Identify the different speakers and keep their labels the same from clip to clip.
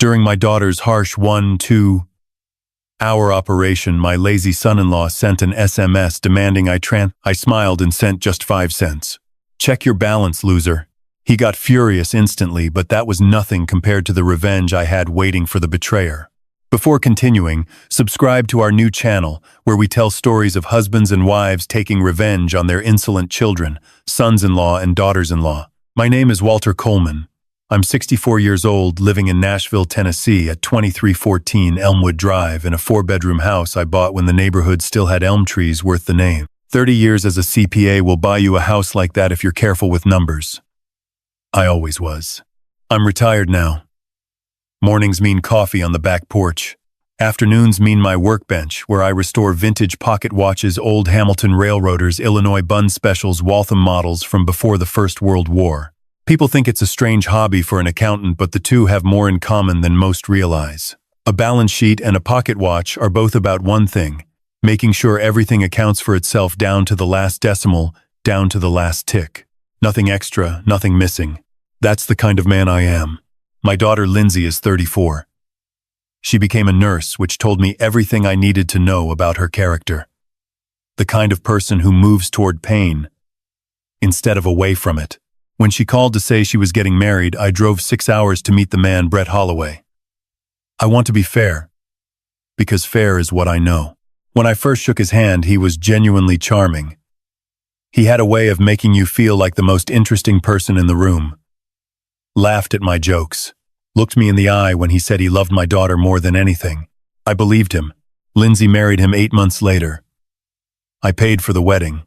Speaker 1: During my daughter's harsh 1-2 hour operation, my lazy son-in-law sent an SMS demanding I smiled and sent just 5 cents. Check your balance, loser. He got furious instantly, but that was nothing compared to the revenge I had waiting for the betrayer. Before continuing, subscribe to our new channel, where we tell stories of husbands and wives taking revenge on their insolent children, sons-in-law and daughters-in-law. My name is Walter Coleman. I'm 64 years old, living in Nashville, Tennessee at 2314 Elmwood Drive in a 4-bedroom house I bought when the neighborhood still had elm trees worth the name. 30 years as a CPA will buy you a house like that if you're careful with numbers. I always was. I'm retired now. Mornings mean coffee on the back porch. Afternoons mean my workbench, where I restore vintage pocket watches, old Hamilton Railroaders, Illinois Bun Specials, Waltham models from before the First World War. People think it's a strange hobby for an accountant, but the two have more in common than most realize. A balance sheet and a pocket watch are both about one thing: making sure everything accounts for itself down to the last decimal, down to the last tick. Nothing extra, nothing missing. That's the kind of man I am. My daughter Lindsay is 34. She became a nurse, which told me everything I needed to know about her character. The kind of person who moves toward pain instead of away from it. When she called to say she was getting married, I drove 6 hours to meet the man, Brett Holloway. I want to be fair, because fair is what I know. When I first shook his hand, he was genuinely charming. He had a way of making you feel like the most interesting person in the room. Laughed at my jokes, looked me in the eye when he said he loved my daughter more than anything. I believed him. Lindsay married him 8 months later. I paid for the wedding.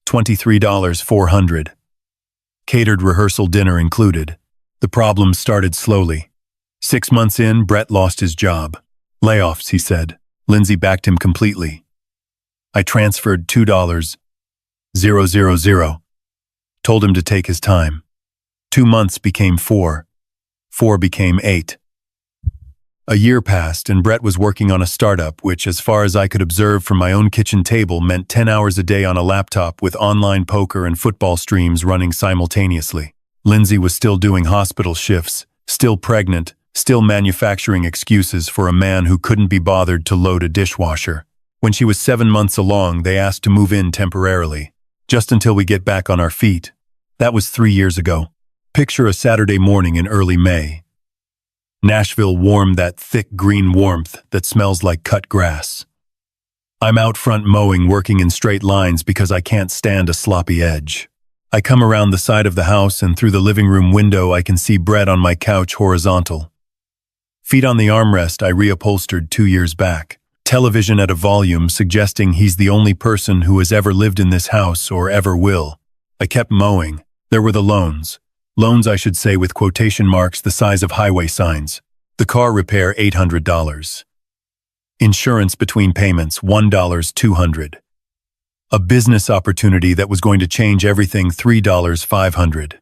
Speaker 1: $23,400. Catered rehearsal dinner included. The problems started slowly. 6 months in, Brett lost his job. Layoffs, he said. Lindsay backed him completely. I transferred $2,000. Told him to take his time. 2 months became 4. 4 became 8. A year passed, and Brett was working on a startup, which, as far as I could observe from my own kitchen table, meant 10 hours a day on a laptop with online poker and football streams running simultaneously. Lindsay was still doing hospital shifts, still pregnant, still manufacturing excuses for a man who couldn't be bothered to load a dishwasher. When she was 7 months along, they asked to move in temporarily, just until we get back on our feet. That was 3 years ago. Picture a Saturday morning in early May. Nashville warm, that thick green warmth that smells like cut grass. I'm out front mowing, working in straight lines because I can't stand a sloppy edge. I come around the side of the house, and through the living room window I can see Brett on my couch, horizontal. Feet on the armrest I reupholstered 2 years back. Television at a volume suggesting he's the only person who has ever lived in this house or ever will. I kept mowing. There were the loans. Loans, I should say, with quotation marks the size of highway signs. The car repair, $800. Insurance between payments, $1.200. A business opportunity that was going to change everything, $3.500.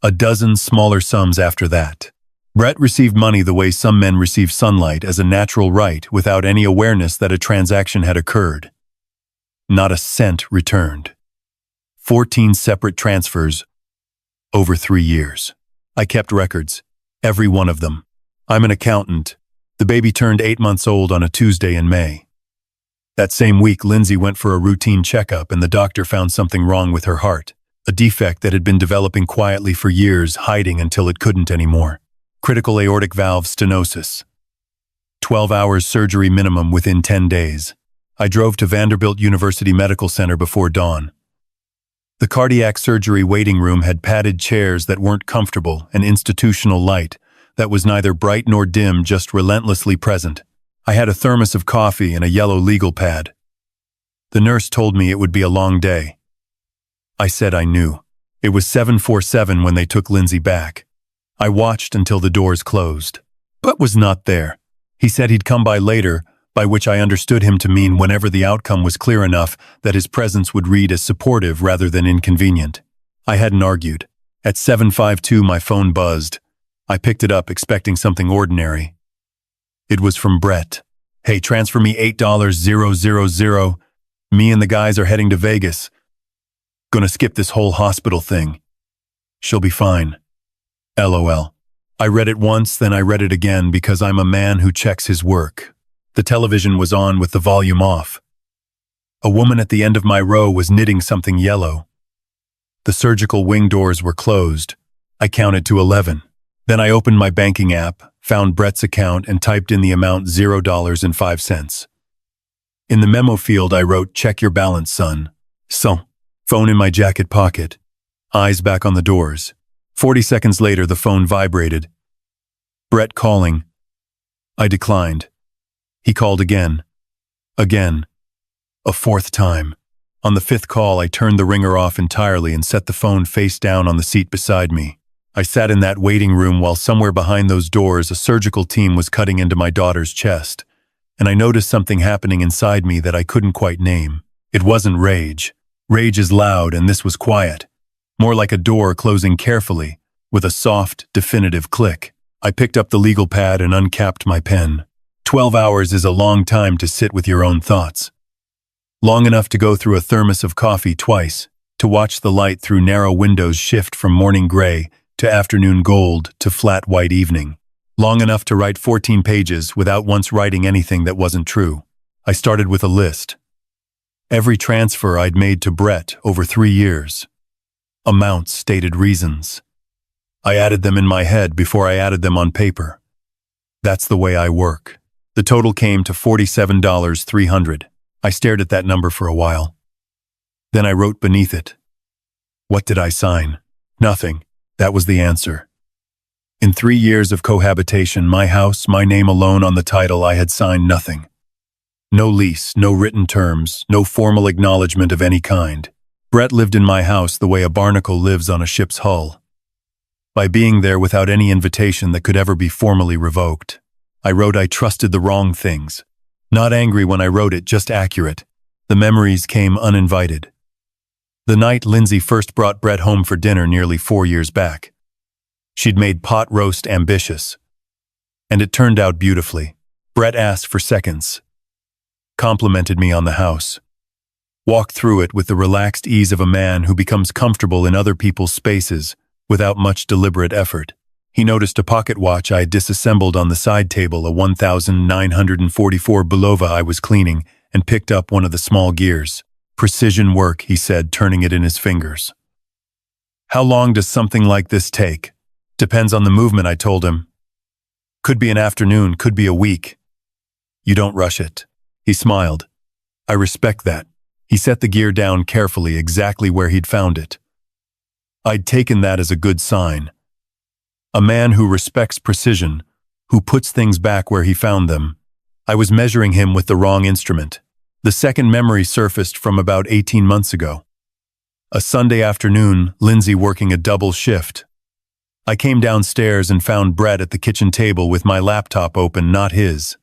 Speaker 1: A dozen smaller sums after that. Brett received money the way some men receive sunlight, as a natural right, without any awareness that a transaction had occurred. Not a cent returned. 14 separate transfers over 3 years. I kept records, every one of them. I'm an accountant. The baby turned 8 months old on a Tuesday in May. That same week, Lindsay went for a routine checkup, and the doctor found something wrong with her heart, a defect that had been developing quietly for years, hiding until it couldn't anymore. Critical aortic valve stenosis. 12 hours surgery minimum within 10 days. I drove to Vanderbilt University Medical Center before dawn. The cardiac surgery waiting room had padded chairs that weren't comfortable, and institutional light that was neither bright nor dim, just relentlessly present. I had a thermos of coffee and a yellow legal pad. The nurse told me it would be a long day. I said I knew. It was 7:47 when they took Lindsay back. I watched until the doors closed. But was not there. He said he'd come by later, by which I understood him to mean whenever the outcome was clear enough that his presence would read as supportive rather than inconvenient. I hadn't argued. At 7:52 my phone buzzed. I picked it up expecting something ordinary. It was from Brett. Hey, transfer me $8,000. Me and the guys are heading to Vegas. Gonna skip this whole hospital thing. She'll be fine. LOL. I read it once, then I read it again because I'm a man who checks his work. The television was on with the volume off. A woman at the end of my row was knitting something yellow. The surgical wing doors were closed. I counted to 11. Then I opened my banking app, found Brett's account, and typed in the amount $0.05. In the memo field, I wrote, "Check your balance, son." Phone in my jacket pocket. Eyes back on the doors. 40 seconds later, the phone vibrated. Brett calling. I declined. He called again. Again. A fourth time. On the fifth call, I turned the ringer off entirely and set the phone face down on the seat beside me. I sat in that waiting room while somewhere behind those doors a surgical team was cutting into my daughter's chest, and I noticed something happening inside me that I couldn't quite name. It wasn't rage. Rage is loud, and this was quiet. More like a door closing carefully, with a soft, definitive click. I picked up the legal pad and uncapped my pen. 12 hours is a long time to sit with your own thoughts. Long enough to go through a thermos of coffee twice, to watch the light through narrow windows shift from morning gray to afternoon gold to flat white evening. Long enough to write 14 pages without once writing anything that wasn't true. I started with a list. Every transfer I'd made to Brett over 3 years. Amounts, stated reasons. I added them in my head before I added them on paper. That's the way I work. The total came to $47,300. I stared at that number for a while. Then I wrote beneath it. What did I sign? Nothing. That was the answer. In 3 years of cohabitation, my house, my name alone on the title, I had signed nothing. No lease, no written terms, no formal acknowledgement of any kind. Brett lived in my house the way a barnacle lives on a ship's hull. By being there without any invitation that could ever be formally revoked. I wrote I trusted the wrong things. Not angry when I wrote it, just accurate. The memories came uninvited. The night Lindsay first brought Brett home for dinner nearly 4 years back. She'd made pot roast ambitious. And it turned out beautifully. Brett asked for seconds. Complimented me on the house. Walked through it with the relaxed ease of a man who becomes comfortable in other people's spaces without much deliberate effort. He noticed a pocket watch I had disassembled on the side table, a 1944 Bulova I was cleaning, and picked up one of the small gears. Precision work, he said, turning it in his fingers. How long does something like this take? Depends on the movement, I told him. Could be an afternoon, could be a week. You don't rush it. He smiled. I respect that. He set the gear down carefully, exactly where he'd found it. I'd taken that as a good sign. A man who respects precision, who puts things back where he found them. I was measuring him with the wrong instrument. The second memory surfaced from about 18 months ago. A Sunday afternoon, Lindsay working a double shift. I came downstairs and found Brett at the kitchen table with my laptop open, not his.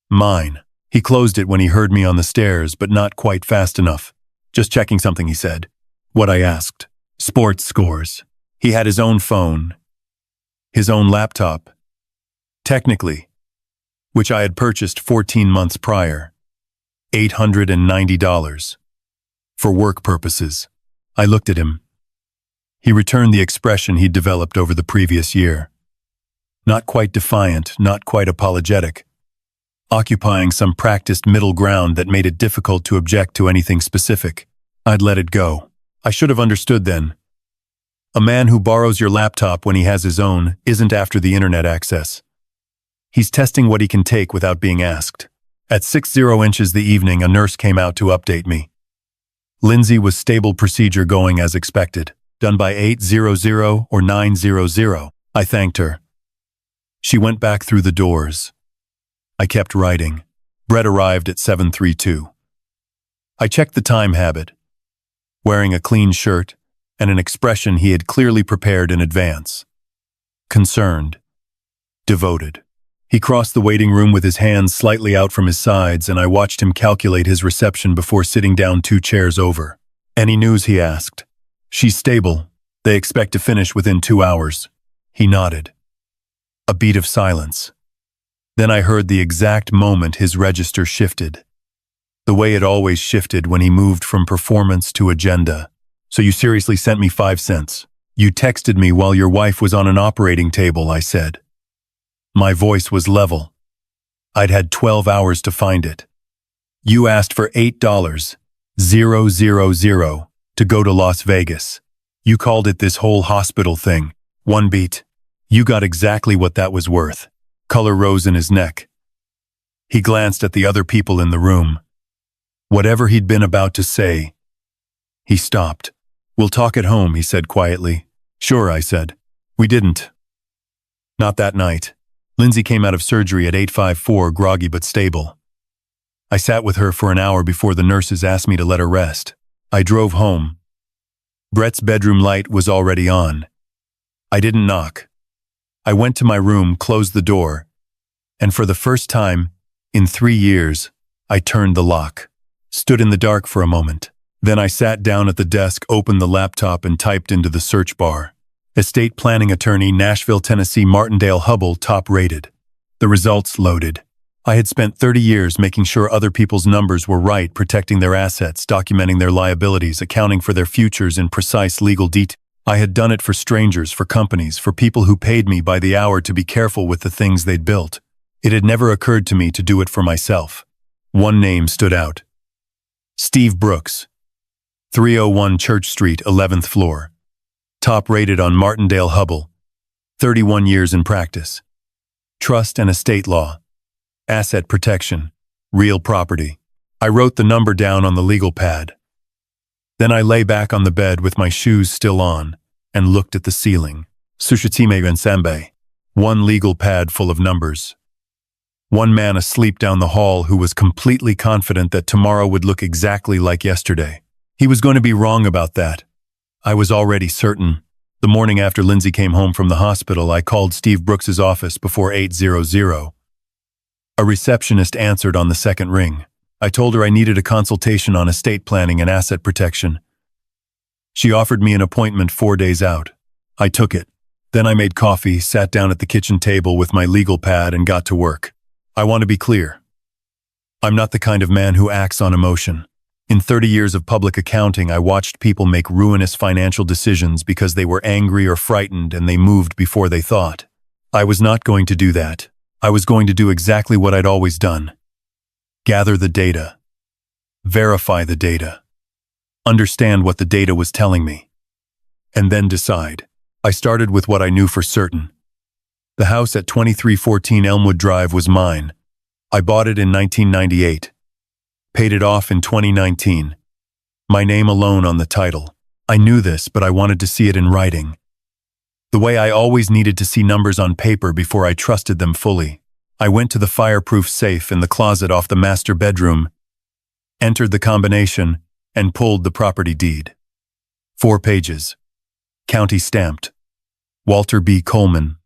Speaker 1: Mine. He closed it when he heard me on the stairs, but not quite fast enough. Just checking something, he said. What, I asked. Sports scores. He had his own phone. His own laptop. Technically. Which I had purchased 14 months prior. $890. For work purposes. I looked at him. He returned the expression he'd developed over the previous year. Not quite defiant, not quite apologetic. Occupying some practiced middle ground that made it difficult to object to anything specific. I'd let it go. I should have understood then. A man who borrows your laptop when he has his own isn't after the internet access. He's testing what he can take without being asked. At 60 inches the evening, a nurse came out to update me. Lindsay was stable procedure going as expected. Done by 8:00 or 9:00. I thanked her. She went back through the doors. I kept writing. Brett arrived at 7:32. I checked the time habit. Wearing a clean shirt and an expression he had clearly prepared in advance. Concerned. Devoted. He crossed the waiting room with his hands slightly out from his sides, and I watched him calculate his reception before sitting down 2 chairs over. Any news, he asked. She's stable. They expect to finish within 2 hours. He nodded. A beat of silence. Then I heard the exact moment his register shifted. The way it always shifted when he moved from performance to agenda. So you seriously sent me 5 cents. You texted me while your wife was on an operating table, I said. My voice was level. I'd had 12 hours to find it. You asked for $8,000 to go to Las Vegas. You called it this whole hospital thing. One beat. You got exactly what that was worth. Color rose in his neck. He glanced at the other people in the room. Whatever he'd been about to say, he stopped. We'll talk at home, he said quietly. Sure, I said. We didn't. Not that night. Lindsay came out of surgery at 8:54, groggy but stable. I sat with her for an hour before the nurses asked me to let her rest. I drove home. Brett's bedroom light was already on. I didn't knock. I went to my room, closed the door, and for the first time in 3 years, I turned the lock. Stood in the dark for a moment. Then I sat down at the desk, opened the laptop, and typed into the search bar. Estate planning attorney, Nashville, Tennessee, Martindale, Hubble, top rated. The results loaded. I had spent 30 years making sure other people's numbers were right, protecting their assets, documenting their liabilities, accounting for their futures in precise legal detail. I had done it for strangers, for companies, for people who paid me by the hour to be careful with the things they'd built. It had never occurred to me to do it for myself. One name stood out. Steve Brooks. 301 Church Street, 11th floor. Top rated on Martindale, Hubble. 31 years in practice. Trust and estate law. Asset protection. Real property. I wrote the number down on the legal pad. Then I lay back on the bed with my shoes still on and looked at the ceiling. Sushitime Bensambe. One legal pad full of numbers. One man asleep down the hall who was completely confident that tomorrow would look exactly like yesterday. He was going to be wrong about that. I was already certain. The morning after Lindsay came home from the hospital, I called Steve Brooks's office before 8:00. A receptionist answered on the second ring. I told her I needed a consultation on estate planning and asset protection. She offered me an appointment 4 days out. I took it. Then I made coffee, sat down at the kitchen table with my legal pad, and got to work. I want to be clear. I'm not the kind of man who acts on emotion. In 30 years of public accounting, I watched people make ruinous financial decisions because they were angry or frightened and they moved before they thought. I was not going to do that. I was going to do exactly what I'd always done. Gather the data. Verify the data. Understand what the data was telling me. And then decide. I started with what I knew for certain. The house at 2314 Elmwood Drive was mine. I bought it in 1998. Paid it off in 2019. My name alone on the title. I knew this, but I wanted to see it in writing. The way I always needed to see numbers on paper before I trusted them fully. I went to the fireproof safe in the closet off the master bedroom, entered the combination, and pulled the property deed. 4 pages. County stamped. Walter B. Coleman.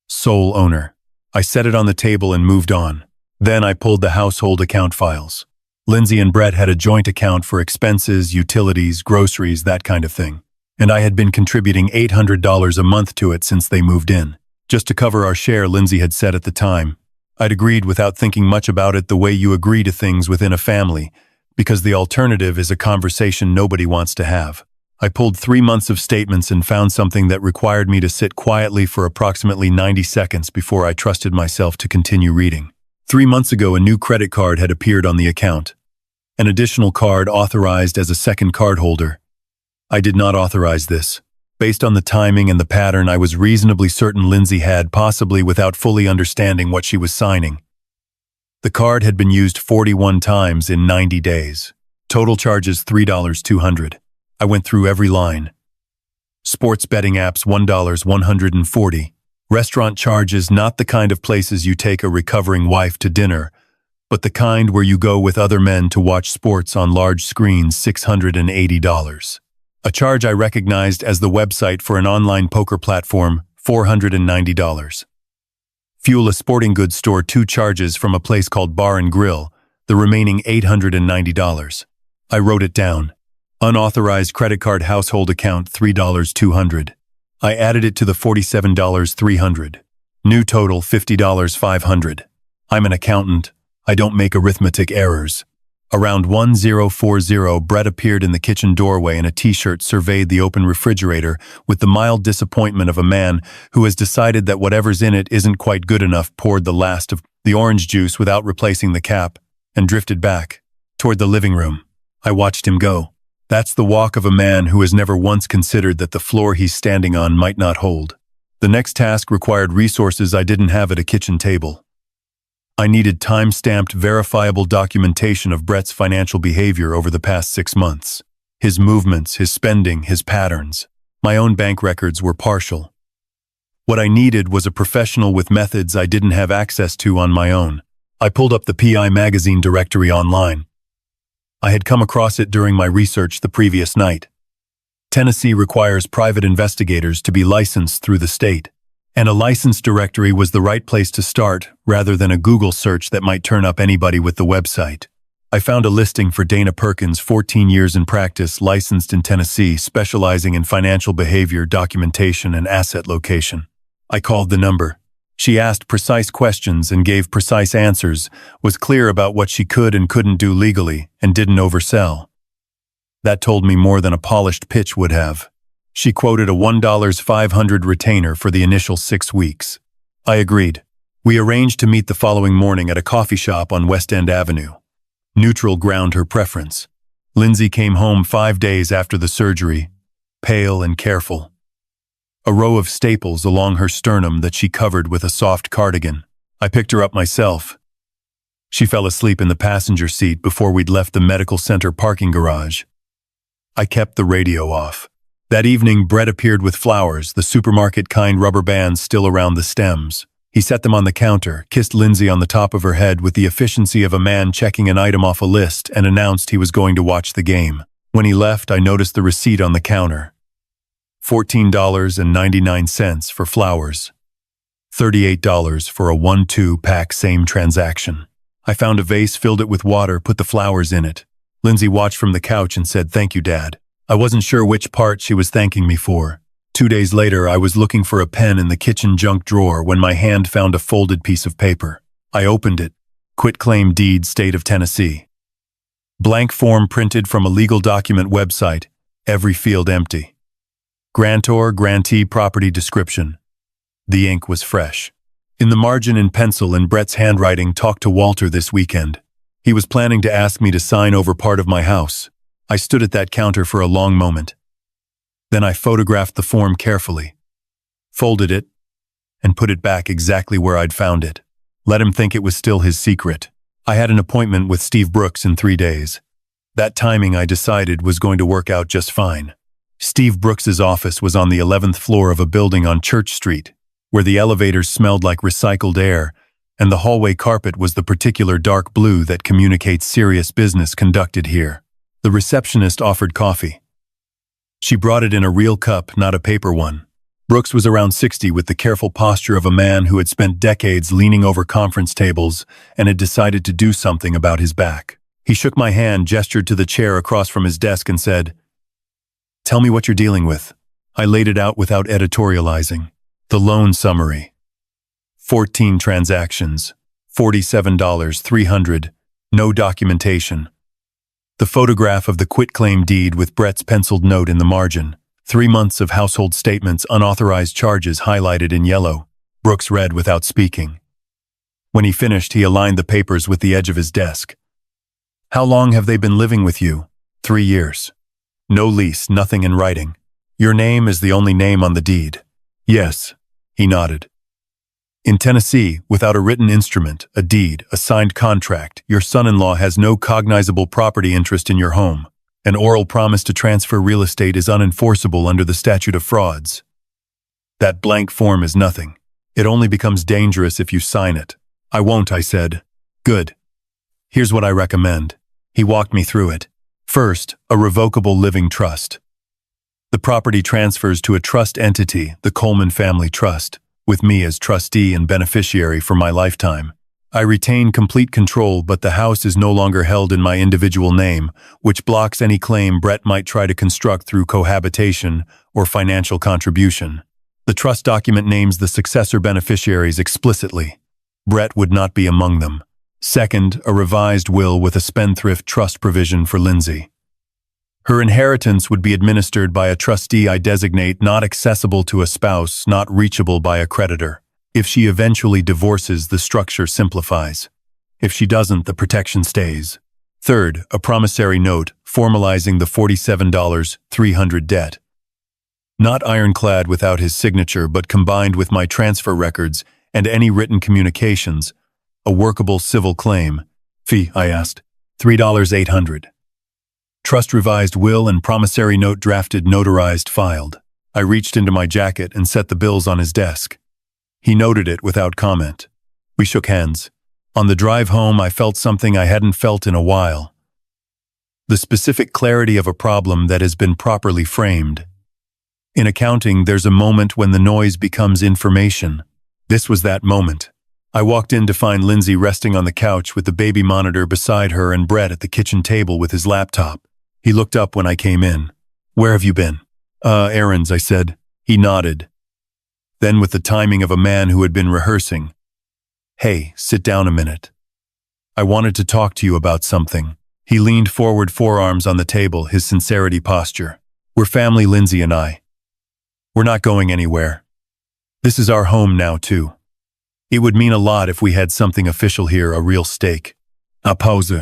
Speaker 1: Sole owner. I set it on the table and moved on. Then I pulled the household account files. Lindsay and Brett had a joint account for expenses, utilities, groceries, that kind of thing. And I had been contributing $800 a month to it since they moved in. Just to cover our share, Lindsay had said at the time. I'd agreed without thinking much about it, the way you agree to things within a family, because the alternative is a conversation nobody wants to have. I pulled 3 months of statements and found something that required me to sit quietly for approximately 90 seconds before I trusted myself to continue reading. 3 months ago, a new credit card had appeared on the account. An additional card authorized as a second cardholder. I did not authorize this. Based on the timing and the pattern, I was reasonably certain Lindsay had, possibly without fully understanding what she was signing. The card had been used 41 times in 90 days. Total charges $3,200. I went through every line. Sports betting apps $1,140. Restaurant charges, not the kind of places you take a recovering wife to dinner, but the kind where you go with other men to watch sports on large screens, $680. A charge I recognized as the website for an online poker platform, $490. Fuel, a sporting goods store, 2 charges from a place called Bar and Grill, the remaining $890. I wrote it down. Unauthorized credit card household account, $3,200. I added it to the $47,300. New total, $50,500. I'm an accountant. I don't make arithmetic errors. Around 1040, Brett appeared in the kitchen doorway in a t-shirt, surveyed the open refrigerator with the mild disappointment of a man who has decided that whatever's in it isn't quite good enough, poured the last of the orange juice without replacing the cap, and drifted back toward the living room. I watched him go. That's the walk of a man who has never once considered that the floor he's standing on might not hold. The next task required resources I didn't have at a kitchen table. I needed time-stamped, verifiable documentation of Brett's financial behavior over the past 6 months. His movements, his spending, his patterns. My own bank records were partial. What I needed was a professional with methods I didn't have access to on my own. I pulled up the PI magazine directory online. I had come across it during my research the previous night. Tennessee requires private investigators to be licensed through the state, and a license directory was the right place to start rather than a Google search that might turn up anybody with the website. I found a listing for Dana Perkins, 14 years in practice, licensed in Tennessee, specializing in financial behavior, documentation, and asset location. I called the number. She asked precise questions and gave precise answers, was clear about what she could and couldn't do legally, and didn't oversell. That told me more than a polished pitch would have. She quoted a $1,500 retainer for the initial 6 weeks. I agreed. We arranged to meet the following morning at a coffee shop on West End Avenue. Neutral ground her preference. Lindsay came home 5 days after the surgery, pale and careful. A row of staples along her sternum that she covered with a soft cardigan. I picked her up myself. She fell asleep in the passenger seat before we'd left the medical center parking garage. I kept the radio off. That evening, Brett appeared with flowers, the supermarket-kind rubber bands still around the stems. He set them on the counter, kissed Lindsay on the top of her head with the efficiency of a man checking an item off a list, and announced he was going to watch the game. When he left, I noticed the receipt on the counter. $14.99 for flowers. $38 for a 1-2 pack, same transaction. I found a vase, filled it with water, put the flowers in it. Lindsay watched from the couch and said, "Thank you, Dad." I wasn't sure which part she was thanking me for. 2 days later, I was looking for a pen in the kitchen junk drawer when my hand found a folded piece of paper. I opened it. Quitclaim deed, State of Tennessee. Blank form printed from a legal document website, every field empty. Grantor, grantee, property description. The ink was fresh. In the margin in pencil in Brett's handwriting, "Talk to Walter this weekend." He was planning to ask me to sign over part of my house. I stood at that counter for a long moment. Then I photographed the form carefully, folded it, and put it back exactly where I'd found it. Let him think it was still his secret. I had an appointment with Steve Brooks in 3 days. That timing, I decided, was going to work out just fine. Steve Brooks's office was on the 11th floor of a building on Church Street, where the elevators smelled like recycled air, and the hallway carpet was the particular dark blue that communicates serious business conducted here. The receptionist offered coffee. She brought it in a real cup, not a paper one. Brooks was around 60, with the careful posture of a man who had spent decades leaning over conference tables and had decided to do something about his back. He shook my hand, gestured to the chair across from his desk, and said, "Tell me what you're dealing with." I laid it out without editorializing. The loan summary. 14 transactions, $47,300, no documentation. The photograph of the quitclaim deed with Brett's penciled note in the margin. 3 months of household statements, unauthorized charges highlighted in yellow. Brooks read without speaking. When he finished, he aligned the papers with the edge of his desk. "How long have they been living with you?" 3 years. "No lease, nothing in writing. Your name is the only name on the deed." "Yes." He nodded. "In Tennessee, without a written instrument, a deed, a signed contract, your son-in-law has no cognizable property interest in your home. An oral promise to transfer real estate is unenforceable under the statute of frauds. That blank form is nothing. It only becomes dangerous if you sign it." "I won't," I said. "Good. Here's what I recommend." He walked me through it. First, a revocable living trust. The property transfers to a trust entity, the Coleman Family Trust, with me as trustee and beneficiary for my lifetime. I retain complete control, but the house is no longer held in my individual name, which blocks any claim Brett might try to construct through cohabitation or financial contribution. The trust document names the successor beneficiaries explicitly. Brett would not be among them. Second, a revised will with a spendthrift trust provision for Lindsay. Her inheritance would be administered by a trustee I designate, not accessible to a spouse, not reachable by a creditor. If she eventually divorces, the structure simplifies. If she doesn't, the protection stays. Third, a promissory note formalizing the $47,300 debt. Not ironclad without his signature, but combined with my transfer records and any written communications. A workable civil claim. Fee, I asked. $3,800. Trust revised will and promissory note drafted, notarized, filed. I reached into my jacket and set the bills on his desk. He noted it without comment. We shook hands. On the drive home, I felt something I hadn't felt in a while. The specific clarity of a problem that has been properly framed. In accounting, there's a moment when the noise becomes information. This was that moment. I walked in to find Lindsay resting on the couch with the baby monitor beside her and Brett at the kitchen table with his laptop. He looked up when I came in. "Where have you been?" Errands," I said. He nodded. Then, with the timing of a man who had been rehearsing, "Hey, sit down a minute. I wanted to talk to you about something." He leaned forward, forearms on the table, his sincerity posture. "We're family, Lindsay and I. We're not going anywhere. This is our home now, too. It would mean a lot if we had something official here, a real stake." A pause.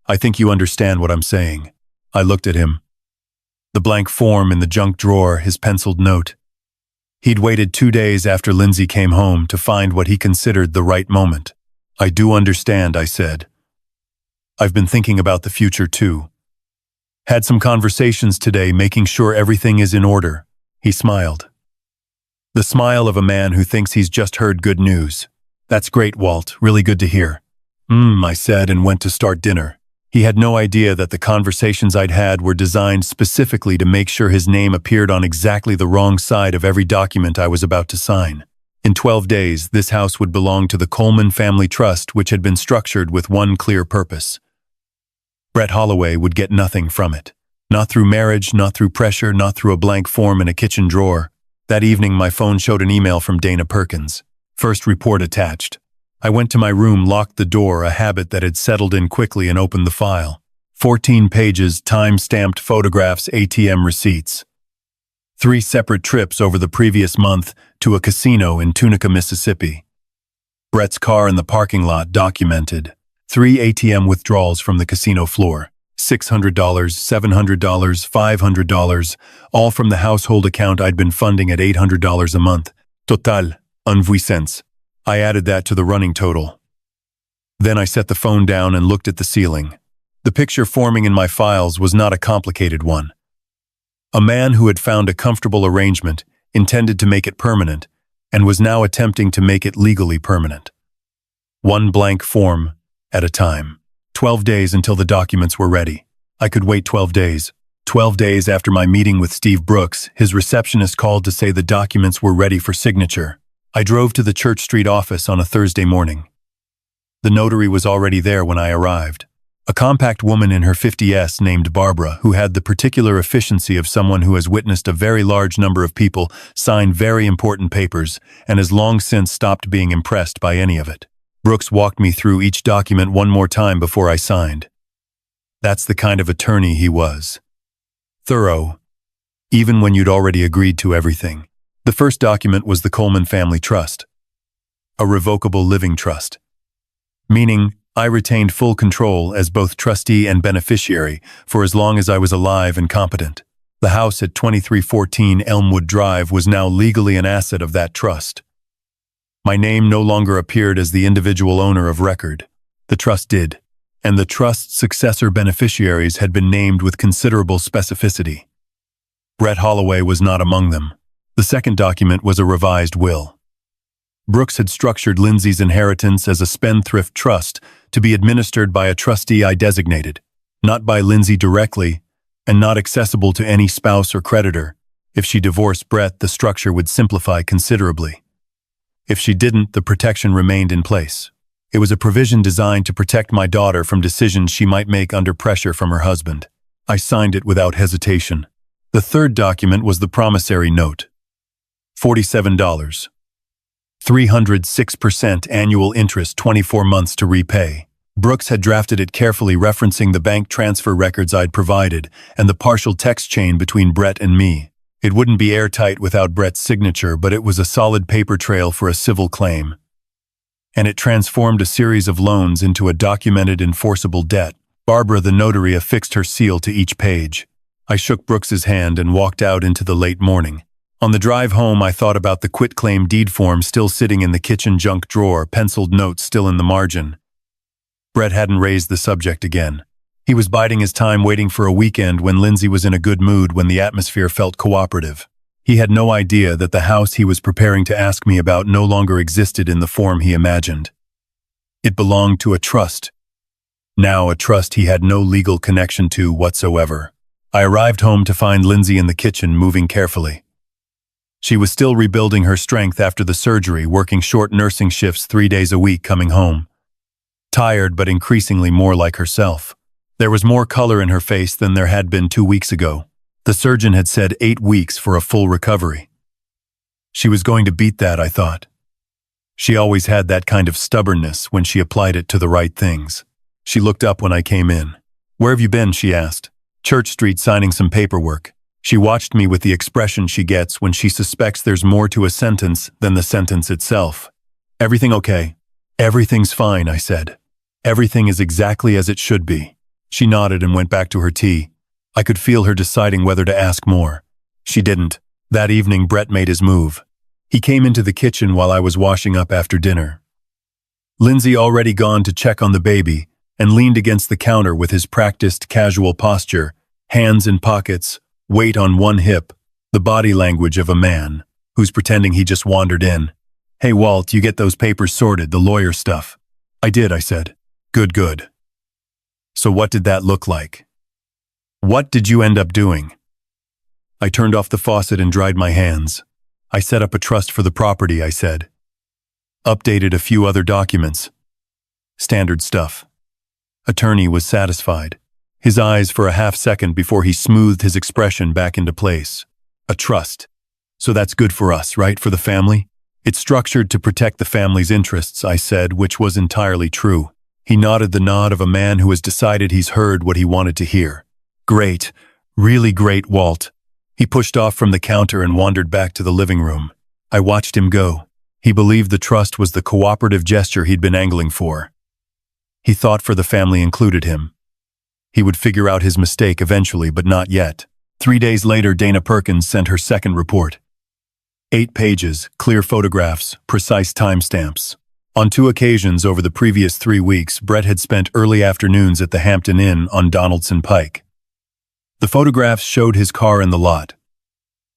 Speaker 1: "I think you understand what I'm saying." I looked at him. The blank form in the junk drawer, his penciled note. He'd waited 2 days after Lindsay came home to find what he considered the right moment. "I do understand," I said. "I've been thinking about the future too. Had some conversations today, making sure everything is in order." He smiled. The smile of a man who thinks he's just heard good news. "That's great, Walt. Really good to hear." I said and went to start dinner. He had no idea that the conversations I'd had were designed specifically to make sure his name appeared on exactly the wrong side of every document I was about to sign. In 12 days, this house would belong to the Coleman Family Trust, which had been structured with one clear purpose. Brett Holloway would get nothing from it. Not through marriage, not through pressure, not through a blank form in a kitchen drawer. That evening, my phone showed an email from Dana Perkins. First report attached. I went to my room, locked the door, a habit that had settled in quickly, and opened the file. 14 pages, time-stamped photographs, ATM receipts. 3 separate trips over the previous month to a casino in Tunica, Mississippi. Brett's car in the parking lot documented. 3 ATM withdrawals from the casino floor. $600, $700, $500, all from the household account I'd been funding at $800 a month. Total, 1,800. I added that to the running total. Then I set the phone down and looked at the ceiling. The picture forming in my files was not a complicated one. A man who had found a comfortable arrangement, intended to make it permanent, and was now attempting to make it legally permanent. One blank form at a time. 12 days until the documents were ready. I could wait 12 days. 12 days after my meeting with Steve Brooks, his receptionist called to say the documents were ready for signature. I drove to the Church Street office on a Thursday morning. The notary was already there when I arrived. A compact woman in her 50s named Barbara, who had the particular efficiency of someone who has witnessed a very large number of people sign very important papers and has long since stopped being impressed by any of it. Brooks walked me through each document one more time before I signed. That's the kind of attorney he was. Thorough, even when you'd already agreed to everything. The first document was the Coleman Family Trust, a revocable living trust, meaning I retained full control as both trustee and beneficiary for as long as I was alive and competent. The house at 2314 Elmwood Drive was now legally an asset of that trust. My name no longer appeared as the individual owner of record. The trust did, and the trust's successor beneficiaries had been named with considerable specificity. Brett Holloway was not among them. The second document was a revised will. Brooks had structured Lindsay's inheritance as a spendthrift trust to be administered by a trustee I designated, not by Lindsay directly, and not accessible to any spouse or creditor. If she divorced Brett, the structure would simplify considerably. If she didn't, the protection remained in place. It was a provision designed to protect my daughter from decisions she might make under pressure from her husband. I signed it without hesitation. The third document was the promissory note. $47. 306% annual interest, 24 months to repay. Brooks had drafted it carefully, referencing the bank transfer records I'd provided and the partial text chain between Brett and me. It wouldn't be airtight without Brett's signature, but it was a solid paper trail for a civil claim. And it transformed a series of loans into a documented enforceable debt. Barbara, the notary, affixed her seal to each page. I shook Brooks's hand and walked out into the late morning. On the drive home, I thought about the quitclaim deed form still sitting in the kitchen junk drawer, penciled notes still in the margin. Brett hadn't raised the subject again. He was biding his time, waiting for a weekend when Lindsay was in a good mood, when the atmosphere felt cooperative. He had no idea that the house he was preparing to ask me about no longer existed in the form he imagined. It belonged to a trust. Now a trust he had no legal connection to whatsoever. I arrived home to find Lindsay in the kitchen, moving carefully. She was still rebuilding her strength after the surgery, working short nursing shifts 3 days a week, coming home tired but increasingly more like herself. There was more color in her face than there had been 2 weeks ago. The surgeon had said 8 weeks for a full recovery. She was going to beat that, I thought. She always had that kind of stubbornness when she applied it to the right things. She looked up when I came in. "Where have you been?" she asked. "Church Street, signing some paperwork." She watched me with the expression she gets when she suspects there's more to a sentence than the sentence itself. "Everything okay?" "Everything's fine," I said. "Everything is exactly as it should be." She nodded and went back to her tea. I could feel her deciding whether to ask more. She didn't. That evening, Brett made his move. He came into the kitchen while I was washing up after dinner. Lindsay, already gone to check on the baby, and leaned against the counter with his practiced, casual posture, hands in pockets, weight on one hip, the body language of a man who's pretending he just wandered in. "Hey, Walt, you get those papers sorted, the lawyer stuff?" "I did," I said. "Good, good. So what did that look like? What did you end up doing?" I turned off the faucet and dried my hands. "I set up a trust for the property," I said. "Updated a few other documents. Standard stuff." Attorney was satisfied. His eyes for a half second before he smoothed his expression back into place. "A trust. So that's good for us, right? For the family?" "It's structured to protect the family's interests," I said, which was entirely true. He nodded the nod of a man who has decided he's heard what he wanted to hear. "Great. Really great, Walt." He pushed off from the counter and wandered back to the living room. I watched him go. He believed the trust was the cooperative gesture he'd been angling for. He thought for the family included him. He would figure out his mistake eventually, but not yet. 3 days later, Dana Perkins sent her second report. 8 pages, clear photographs, precise timestamps. On 2 occasions over the previous 3 weeks, Brett had spent early afternoons at the Hampton Inn on Donaldson Pike. The photographs showed his car in the lot.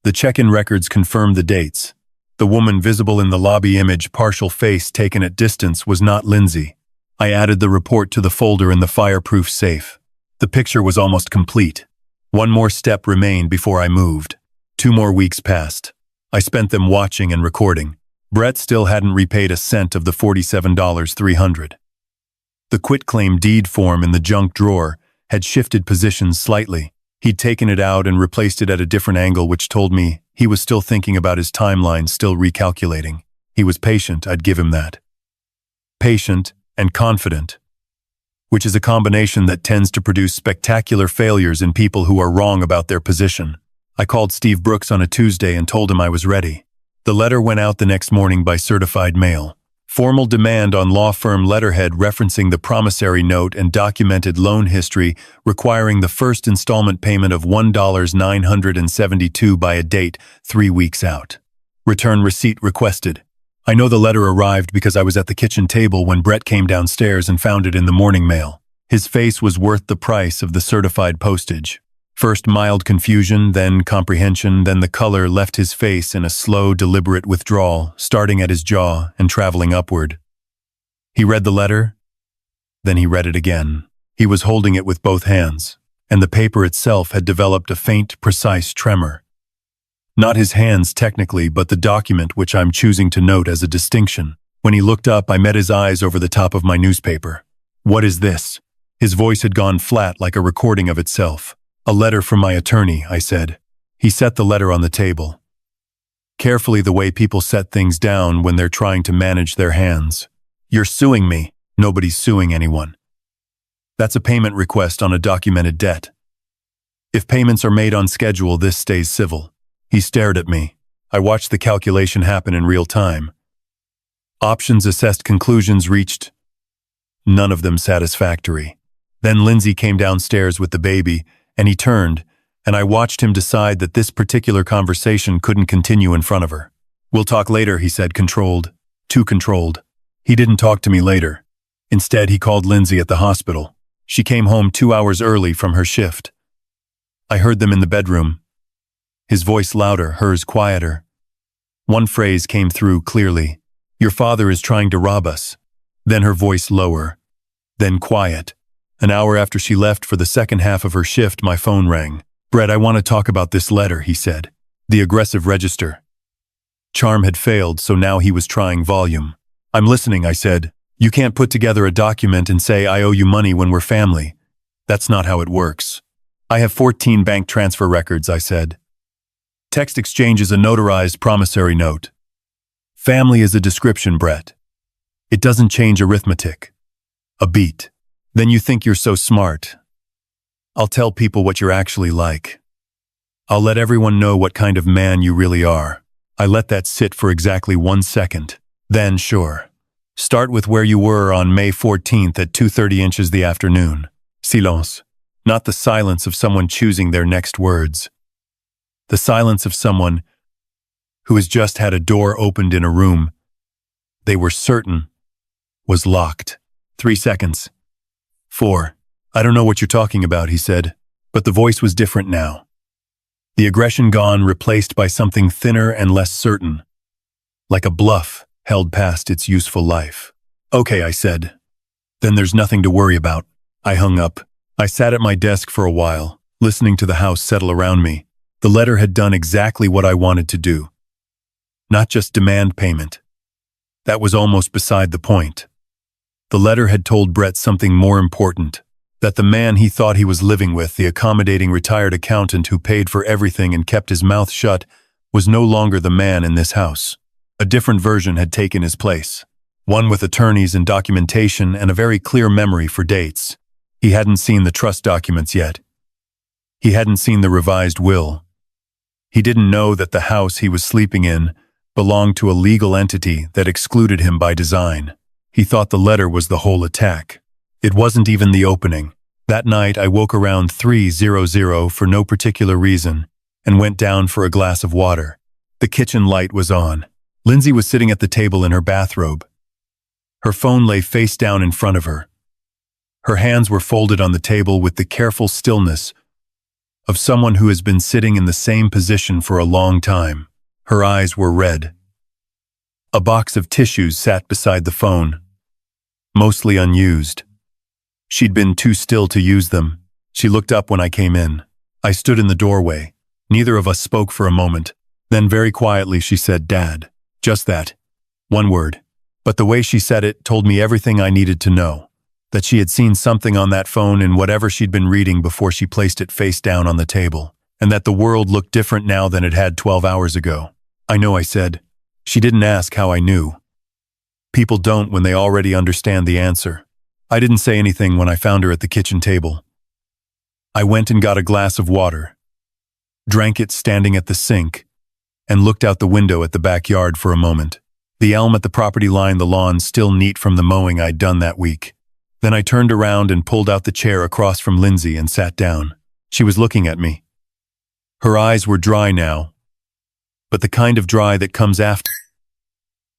Speaker 1: The check-in records confirmed the dates. The woman visible in the lobby image, partial face taken at distance, was not Lindsay. I added the report to the folder in the fireproof safe. The picture was almost complete. One more step remained before I moved. 2 more weeks passed. I spent them watching and recording. Brett still hadn't repaid a cent of the $47,300. The quitclaim deed form in the junk drawer had shifted positions slightly. He'd taken it out and replaced it at a different angle, which told me he was still thinking about his timeline, still recalculating. He was patient, I'd give him that. Patient and confident, which is a combination that tends to produce spectacular failures in people who are wrong about their position. I called Steve Brooks on a Tuesday and told him I was ready. The letter went out the next morning by certified mail. Formal demand on law firm letterhead referencing the promissory note and documented loan history, requiring the first installment payment of $1,972 by a date 3 weeks out. Return receipt requested. I know the letter arrived because I was at the kitchen table when Brett came downstairs and found it in the morning mail. His face was worth the price of the certified postage. First mild confusion, then comprehension, then the color left his face in a slow, deliberate withdrawal, starting at his jaw and traveling upward. He read the letter, then he read it again. He was holding it with both hands, and the paper itself had developed a faint, precise tremor. Not his hands technically, but the document, which I'm choosing to note as a distinction. When he looked up, I met his eyes over the top of my newspaper. "What is this?" His voice had gone flat, like a recording of itself. "A letter from my attorney," I said. He set the letter on the table. Carefully, the way people set things down when they're trying to manage their hands. "You're suing me." "Nobody's suing anyone." That's a payment request on a documented debt. If payments are made on schedule, this stays civil. He stared at me. I watched the calculation happen in real time. Options assessed, conclusions reached. None of them satisfactory. Then Lindsay came downstairs with the baby, and he turned, and I watched him decide that this particular conversation couldn't continue in front of her. "We'll talk later," he said, controlled. Too controlled. He didn't talk to me later. Instead, he called Lindsay at the hospital. She came home 2 hours early from her shift. I heard them in the bedroom. His voice louder, hers quieter. One phrase came through clearly. "Your father is trying to rob us." Then her voice lower. Then quiet. An hour after she left for the second half of her shift, my phone rang. "Brett, I want to talk about this letter," he said. The aggressive register. Charm had failed, so now he was trying volume. "I'm listening," I said. "You can't put together a document and say I owe you money when we're family. That's not how it works." "I have 14 bank transfer records," I said. "Text exchange is a notarized promissory note. Family is a description, Brett. It doesn't change arithmetic. A beat. Then you think you're so smart. I'll tell people what you're actually like. I'll let everyone know what kind of man you really are." I let that sit for exactly 1 second. Then, sure. Start with where you were on May 14th at 2:30 inches the afternoon. Silence. Not the silence of someone choosing their next words. The silence of someone who has just had a door opened in a room they were certain was locked. 3 seconds. 4. "I don't know what you're talking about," he said, but the voice was different now. The aggression gone, replaced by something thinner and less certain, like a bluff held past its useful life. "Okay," I said. "Then there's nothing to worry about." I hung up. I sat at my desk for a while, listening to the house settle around me. The letter had done exactly what I wanted to do. Not just demand payment. That was almost beside the point. The letter had told Brett something more important, that the man he thought he was living with, the accommodating retired accountant who paid for everything and kept his mouth shut, was no longer the man in this house. A different version had taken his place. One with attorneys and documentation and a very clear memory for dates. He hadn't seen the trust documents yet. He hadn't seen the revised will. He didn't know that the house he was sleeping in belonged to a legal entity that excluded him by design. He thought the letter was the whole attack. It wasn't even the opening. That night I woke around 3:00 for no particular reason and went down for a glass of water. The kitchen light was on. Lindsay was sitting at the table in her bathrobe. Her phone lay face down in front of her. Her hands were folded on the table with the careful stillness of someone who has been sitting in the same position for a long time. Her eyes were red. A box of tissues sat beside the phone, mostly unused. She'd been too still to use them. She looked up when I came in. I stood in the doorway. Neither of us spoke for a moment. Then very quietly she said, "Dad." Just that. One word. But the way she said it told me everything I needed to know. That she had seen something on that phone in whatever she'd been reading before she placed it face down on the table. And that the world looked different now than it had 12 hours ago. "I know," I said. She didn't ask how I knew. People don't when they already understand the answer. I didn't say anything when I found her at the kitchen table. I went and got a glass of water, drank it standing at the sink, and looked out the window at the backyard for a moment. The elm at the property line, the lawn still neat from the mowing I'd done that week. Then I turned around and pulled out the chair across from Lindsay and sat down. She was looking at me. Her eyes were dry now, but the kind of dry that comes after,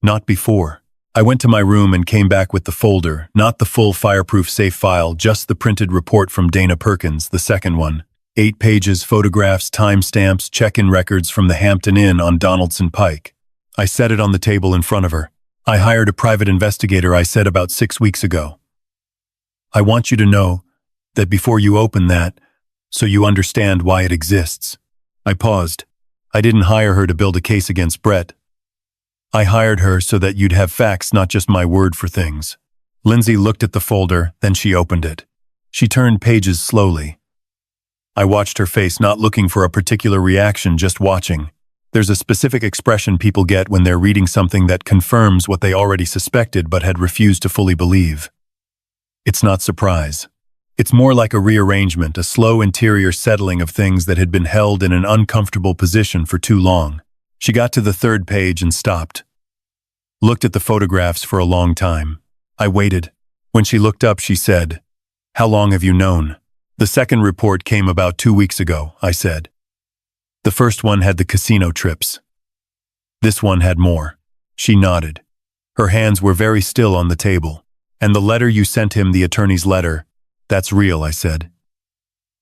Speaker 1: not before. I went to my room and came back with the folder, not the full fireproof safe file, just the printed report from Dana Perkins, the second one. 8 pages, photographs, timestamps, check-in records from the Hampton Inn on Donaldson Pike. I set it on the table in front of her. "I hired a private investigator," I said about 6 weeks ago. "I want you to know that before you open that, so you understand why it exists." I paused. "I didn't hire her to build a case against Brett. I hired her so that you'd have facts, not just my word for things." Lindsay looked at the folder, then she opened it. She turned pages slowly. I watched her face, not looking for a particular reaction, just watching. There's a specific expression people get when they're reading something that confirms what they already suspected but had refused to fully believe. It's not surprise. It's more like a rearrangement, a slow interior settling of things that had been held in an uncomfortable position for too long. She got to the third page and stopped. Looked at the photographs for a long time. I waited. When she looked up, she said, "How long have you known?" "The second report came about 2 weeks ago," I said. "The first one had the casino trips. This one had more." She nodded. Her hands were very still on the table. "And the letter you sent him, the attorney's letter, that's real," I said.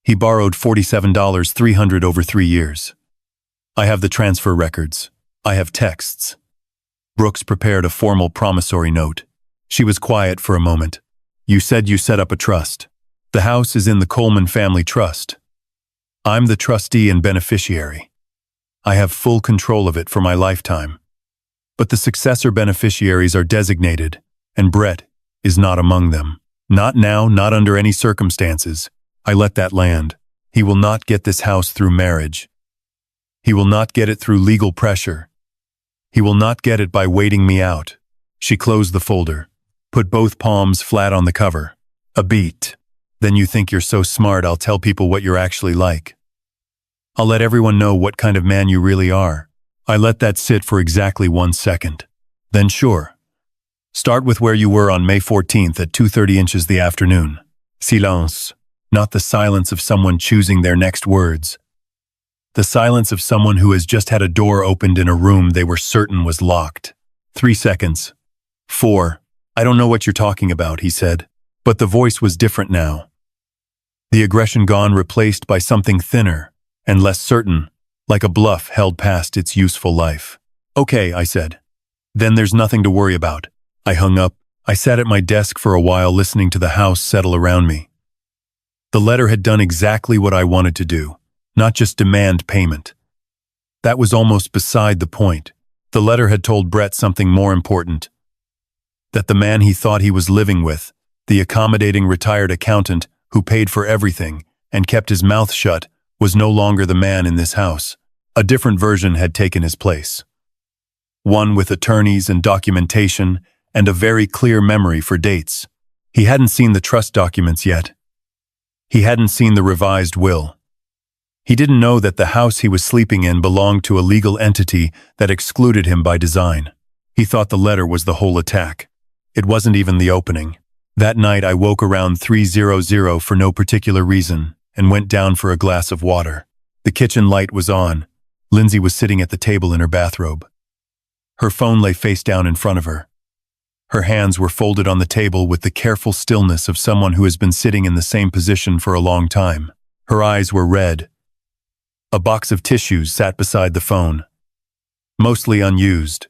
Speaker 1: "He borrowed $47,300 over 3 years. I have the transfer records. I have texts." Brooks prepared a formal promissory note. She was quiet for a moment. "You said you set up a trust. The house is in the Coleman Family Trust. I'm the trustee and beneficiary. I have full control of it for my lifetime. But the successor beneficiaries are designated, and Brett is not among them. Not now, not under any circumstances. I let that land. He will not get this house through marriage. He will not get it through legal pressure. He will not get it by waiting me out." She closed the folder, put both palms flat on the cover. "A beat. Then you think you're so smart I'll tell people what you're actually like. I'll let everyone know what kind of man you really are." I let that sit for exactly 1 second. Then sure. "Start with where you were on May 14th at 2:30 inches the afternoon. Silence. Not the silence of someone choosing their next words. The silence of someone who has just had a door opened in a room they were certain was locked. 3 seconds. 4. "I don't know what you're talking about," he said. But the voice was different now. The aggression gone, replaced by something thinner and less certain, like a bluff held past its useful life. "Okay," I said. "Then there's nothing to worry about." I hung up. I sat at my desk for a while, listening to the house settle around me. The letter had done exactly what I wanted to do, not just demand payment. That was almost beside the point. The letter had told Brett something more important. That the man he thought he was living with, the accommodating retired accountant who paid for everything and kept his mouth shut, was no longer the man in this house. A different version had taken his place. One with attorneys and documentation and a very clear memory for dates. He hadn't seen the trust documents yet. He hadn't seen the revised will. He didn't know that the house he was sleeping in belonged to a legal entity that excluded him by design. He thought the letter was the whole attack. It wasn't even the opening. That night I woke around 3:00 for no particular reason and went down for a glass of water. The kitchen light was on. Lindsay was sitting at the table in her bathrobe. Her phone lay face down in front of her. Her hands were folded on the table with the careful stillness of someone who has been sitting in the same position for a long time. Her eyes were red. A box of tissues sat beside the phone, mostly unused.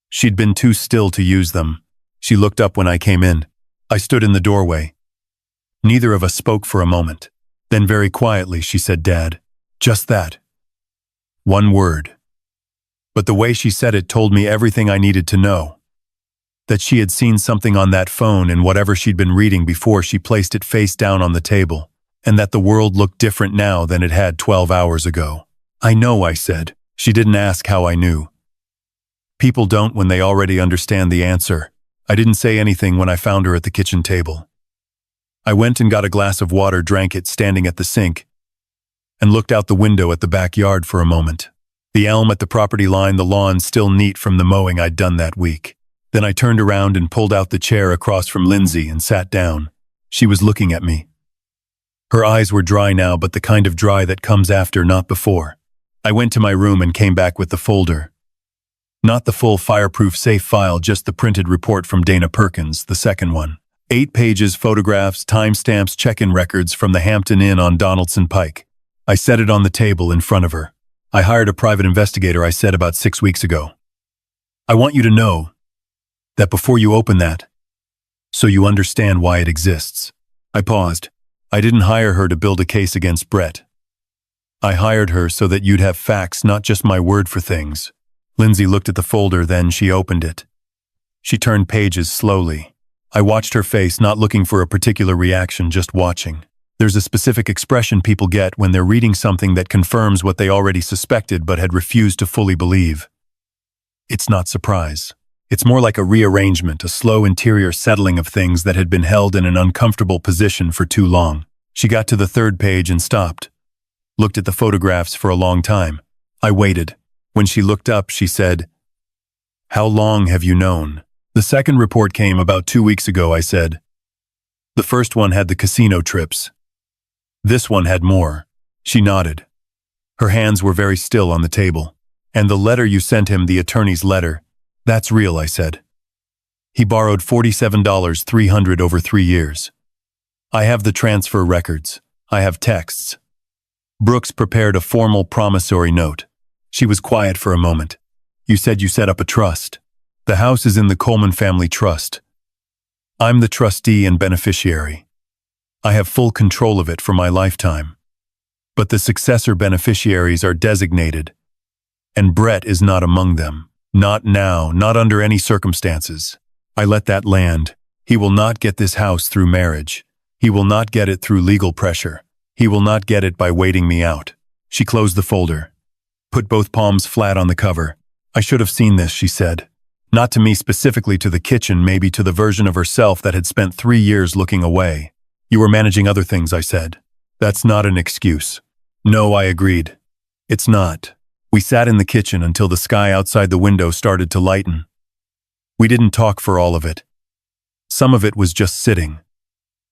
Speaker 1: She'd been too still to use them. She looked up when I came in. I stood in the doorway. Neither of us spoke for a moment. Then very quietly she said, "Dad." Just that. One word. But the way she said it told me everything I needed to know. That she had seen something on that phone in whatever she'd been reading before she placed it face down on the table, and that the world looked different now than it had 12 hours ago. "I know," I said. She didn't ask how I knew. People don't when they already understand the answer. I didn't say anything when I found her at the kitchen table. I went and got a glass of water, drank it standing at the sink, and looked out the window at the backyard for a moment. The elm at the property line, the lawn still neat from the mowing I'd done that week. Then I turned around and pulled out the chair across from Lindsay and sat down. She was looking at me. Her eyes were dry now, but the kind of dry that comes after, not before. I went to my room and came back with the folder. Not the full fireproof safe file, just the printed report from Dana Perkins, the second one. 8 pages, photographs, timestamps, check-in records from the Hampton Inn on Donaldson Pike. I set it on the table in front of her. "I hired a private investigator," I said, "about 6 weeks ago. I want you to know that before you open that, so you understand why it exists." I paused. "I didn't hire her to build a case against Brett. I hired her so that you'd have facts, not just my word for things." Lindsay looked at the folder, then she opened it. She turned pages slowly. I watched her face, not looking for a particular reaction, just watching. There's a specific expression people get when they're reading something that confirms what they already suspected but had refused to fully believe. It's not surprise. It's more like a rearrangement, a slow interior settling of things that had been held in an uncomfortable position for too long. She got to the third page and stopped. Looked at the photographs for a long time. I waited. When she looked up, she said, "How long have you known?" "The second report came about 2 weeks ago," I said. "The first one had the casino trips. This one had more." She nodded. Her hands were very still on the table. "And the letter you sent him, the attorney's letter, that's real," I said. "He borrowed $47,300 over 3 years. I have the transfer records. I have texts." Brooks prepared a formal promissory note. She was quiet for a moment. "You said you set up a trust. The house is in the Coleman family trust. I'm the trustee and beneficiary. I have full control of it for my lifetime. But the successor beneficiaries are designated, and Brett is not among them. Not now, not under any circumstances. I let that land. He will not get this house through marriage. He will not get it through legal pressure. He will not get it by waiting me out." She closed the folder, put both palms flat on the cover. "I should have seen this," she said. Not to me specifically, to the kitchen, maybe to the version of herself that had spent 3 years looking away. "You were managing other things," I said. "That's not an excuse." "No," I agreed. "It's not." We sat in the kitchen until the sky outside the window started to lighten. We didn't talk for all of it. Some of it was just sitting,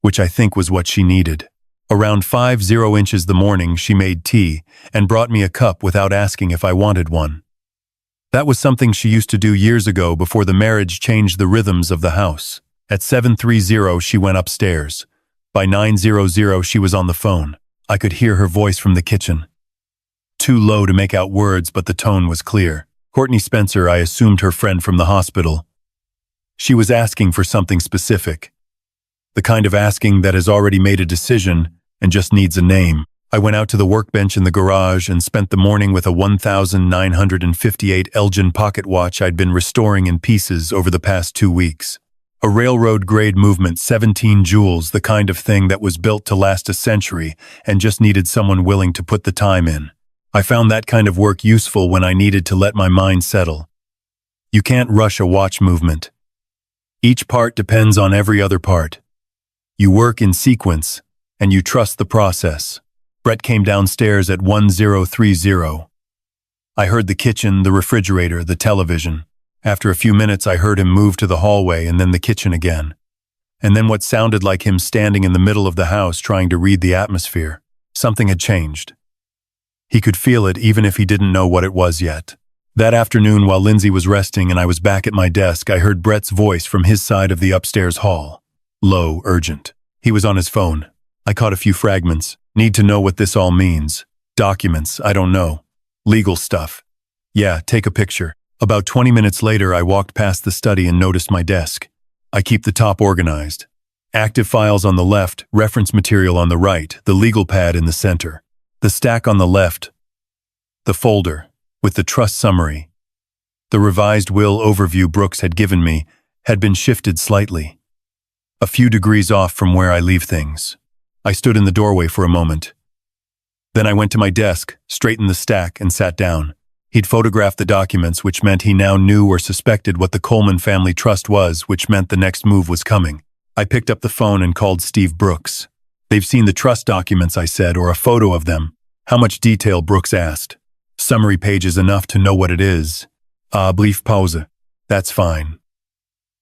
Speaker 1: which I think was what she needed. Around 50 inches the morning, she made tea and brought me a cup without asking if I wanted one. That was something she used to do years ago before the marriage changed the rhythms of the house. At 7:30, she went upstairs. By 9:00, she was on the phone. I could hear her voice from the kitchen. Too low to make out words, but the tone was clear. Courtney Spencer, I assumed her friend from the hospital. She was asking for something specific. The kind of asking that has already made a decision and just needs a name. I went out to the workbench in the garage and spent the morning with a 1958 Elgin pocket watch I'd been restoring in pieces over the past 2 weeks. A railroad-grade movement, 17 jewels, the kind of thing that was built to last a century and just needed someone willing to put the time in. I found that kind of work useful when I needed to let my mind settle. You can't rush a watch movement. Each part depends on every other part. You work in sequence, and you trust the process. Brett came downstairs at 10:30. I heard the kitchen, the refrigerator, the television. After a few minutes, I heard him move to the hallway and then the kitchen again. And then what sounded like him standing in the middle of the house trying to read the atmosphere. Something had changed. He could feel it even if he didn't know what it was yet. That afternoon, while Lindsay was resting and I was back at my desk, I heard Brett's voice from his side of the upstairs hall. Low, urgent. He was on his phone. I caught a few fragments. "Need to know what this all means. Documents, I don't know. Legal stuff. Yeah, take a picture." About 20 minutes later, I walked past the study and noticed my desk. I keep the top organized. Active files on the left, reference material on the right, the legal pad in the center. The stack on the left, the folder, with the trust summary. The revised will overview Brooks had given me had been shifted slightly. A few degrees off from where I leave things. I stood in the doorway for a moment. Then I went to my desk, straightened the stack, and sat down. He'd photographed the documents, which meant he now knew or suspected what the Coleman family trust was, which meant the next move was coming. I picked up the phone and called Steve Brooks. "They've seen the trust documents," I said, "or a photo of them." "How much detail?" Brooks asked. "Summary pages enough to know what it is." Brief pause. "That's fine.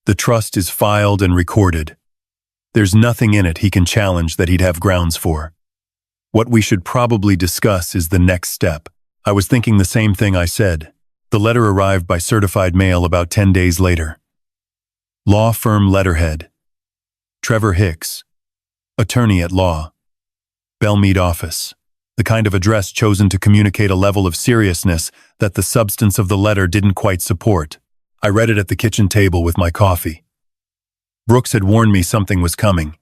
Speaker 1: The trust is filed and recorded. There's nothing in it he can challenge that he'd have grounds for. What we should probably discuss is the next step." I was thinking the same thing, I said. The letter arrived by certified mail about 10 days later. Law firm letterhead. Trevor Hicks. Attorney at law. Belmead office. The kind of address chosen to communicate a level of seriousness that the substance of the letter didn't quite support. I read it at the kitchen table with my coffee. Brooks had warned me something was coming.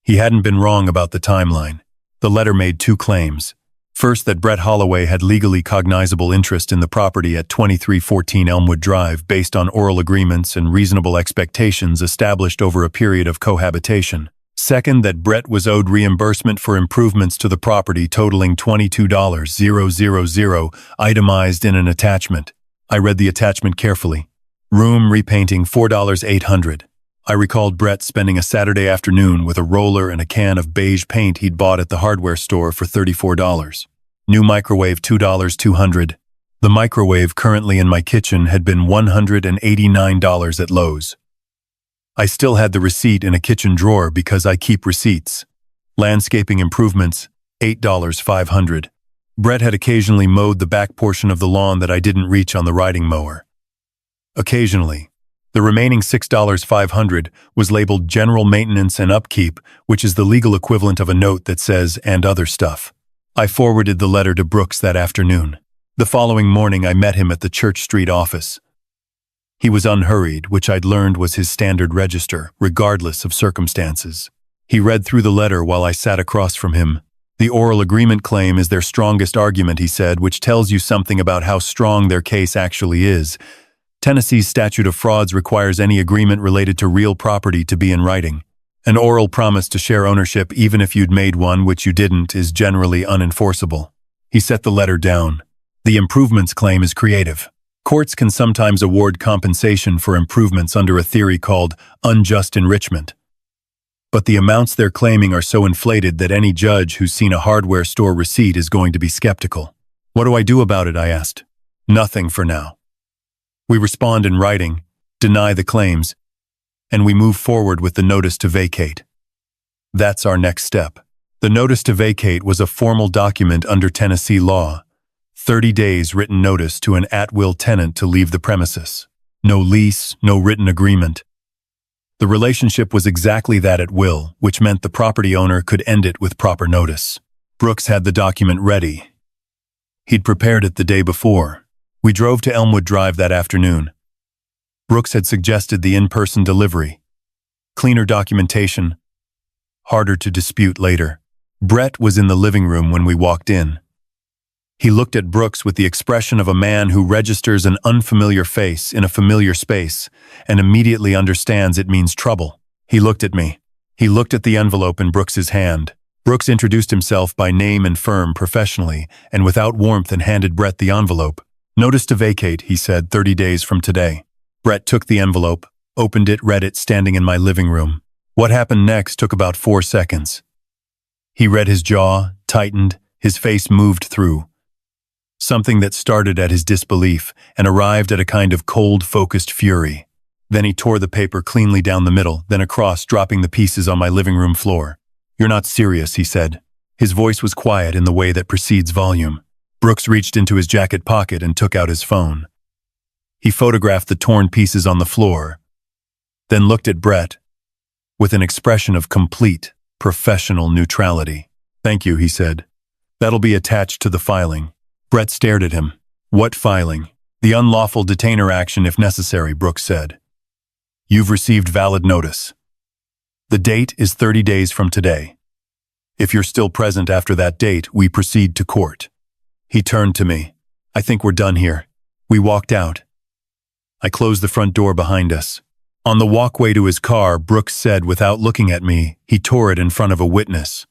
Speaker 1: He hadn't been wrong about the timeline. The letter made 2 claims. First, that Brett Holloway had legally cognizable interest in the property at 2314 Elmwood Drive based on oral agreements and reasonable expectations established over a period of cohabitation. Second, that Brett was owed reimbursement for improvements to the property totaling $22,000, itemized in an attachment. I read the attachment carefully. Room repainting $4,800. I recalled Brett spending a Saturday afternoon with a roller and a can of beige paint he'd bought at the hardware store for $34. New microwave $2,200. The microwave currently in my kitchen had been $189 at Lowe's. I still had the receipt in a kitchen drawer because I keep receipts. Landscaping improvements, $8,500. Brett had occasionally mowed the back portion of the lawn that I didn't reach on the riding mower. Occasionally. The remaining $6,500 was labeled general maintenance and upkeep, which is the legal equivalent of a note that says, and other stuff. I forwarded the letter to Brooks that afternoon. The following morning I met him at the Church Street office. He was unhurried, which I'd learned was his standard register, regardless of circumstances. He read through the letter while I sat across from him. The oral agreement claim is their strongest argument, he said, which tells you something about how strong their case actually is. Tennessee's statute of frauds requires any agreement related to real property to be in writing. An oral promise to share ownership, even if you'd made one, which you didn't, is generally unenforceable. He set the letter down. The improvements claim is creative. Courts can sometimes award compensation for improvements under a theory called unjust enrichment. But the amounts they're claiming are so inflated that any judge who's seen a hardware store receipt is going to be skeptical. What do I do about it, I asked. Nothing for now. We respond in writing, deny the claims, and we move forward with the notice to vacate. That's our next step. The notice to vacate was a formal document under Tennessee law. 30 days written notice to an at-will tenant to leave the premises. No lease, no written agreement. The relationship was exactly that at will, which meant the property owner could end it with proper notice. Brooks had the document ready. He'd prepared it the day before. We drove to Elmwood Drive that afternoon. Brooks had suggested the in-person delivery. Cleaner documentation, harder to dispute later. Brett was in the living room when we walked in. He looked at Brooks with the expression of a man who registers an unfamiliar face in a familiar space and immediately understands it means trouble. He looked at me. He looked at the envelope in Brooks's hand. Brooks introduced himself by name and firm professionally and without warmth and handed Brett the envelope. Notice to vacate, he said, 30 days from today. Brett took the envelope, opened it, read it, standing in my living room. What happened next took about 4 seconds. He read, his jaw tightened, his face moved through. Something that started at his disbelief and arrived at a kind of cold, focused fury. Then he tore the paper cleanly down the middle, then across, dropping the pieces on my living room floor. You're not serious, he said. His voice was quiet in the way that precedes volume. Brooks reached into his jacket pocket and took out his phone. He photographed the torn pieces on the floor, then looked at Brett with an expression of complete, professional neutrality. Thank you, he said. That'll be attached to the filing. Brett stared at him. What filing? The unlawful detainer action if necessary, Brooks said. You've received valid notice. The date is 30 days from today. If you're still present after that date, we proceed to court. He turned to me. I think we're done here. We walked out. I closed the front door behind us. On the walkway to his car, Brooks said without looking at me, he tore it in front of a witness.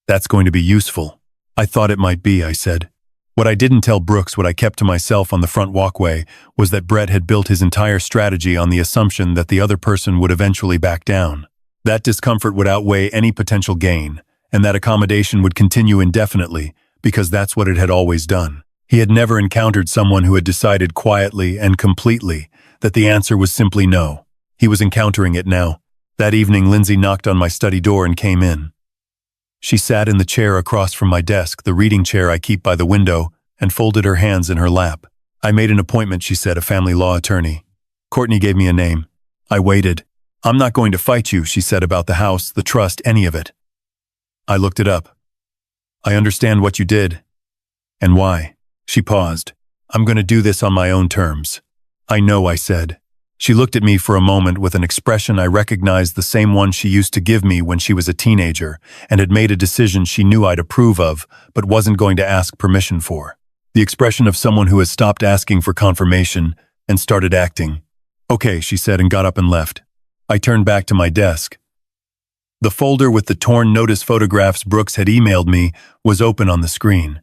Speaker 1: That's going to be useful. I thought it might be, I said. What I didn't tell Brooks, what I kept to myself on the front walkway, was that Brett had built his entire strategy on the assumption that the other person would eventually back down. That discomfort would outweigh any potential gain, and that accommodation would continue indefinitely, because that's what it had always done. He had never encountered someone who had decided quietly and completely that the answer was simply no. He was encountering it now. That evening, Lindsay knocked on my study door and came in. She sat in the chair across from my desk, the reading chair I keep by the window, and folded her hands in her lap. I made an appointment, she said, a family law attorney. Courtney gave me a name. I waited. I'm not going to fight you, she said, about the house, the trust, any of it. I looked it up. I understand what you did. And why? She paused. I'm going to do this on my own terms. I know, I said. She looked at me for a moment with an expression I recognized, the same one she used to give me when she was a teenager and had made a decision she knew I'd approve of, but wasn't going to ask permission for. The expression of someone who has stopped asking for confirmation and started acting. Okay, she said, and got up and left. I turned back to my desk. The folder with the torn notice photographs Brooks had emailed me was open on the screen.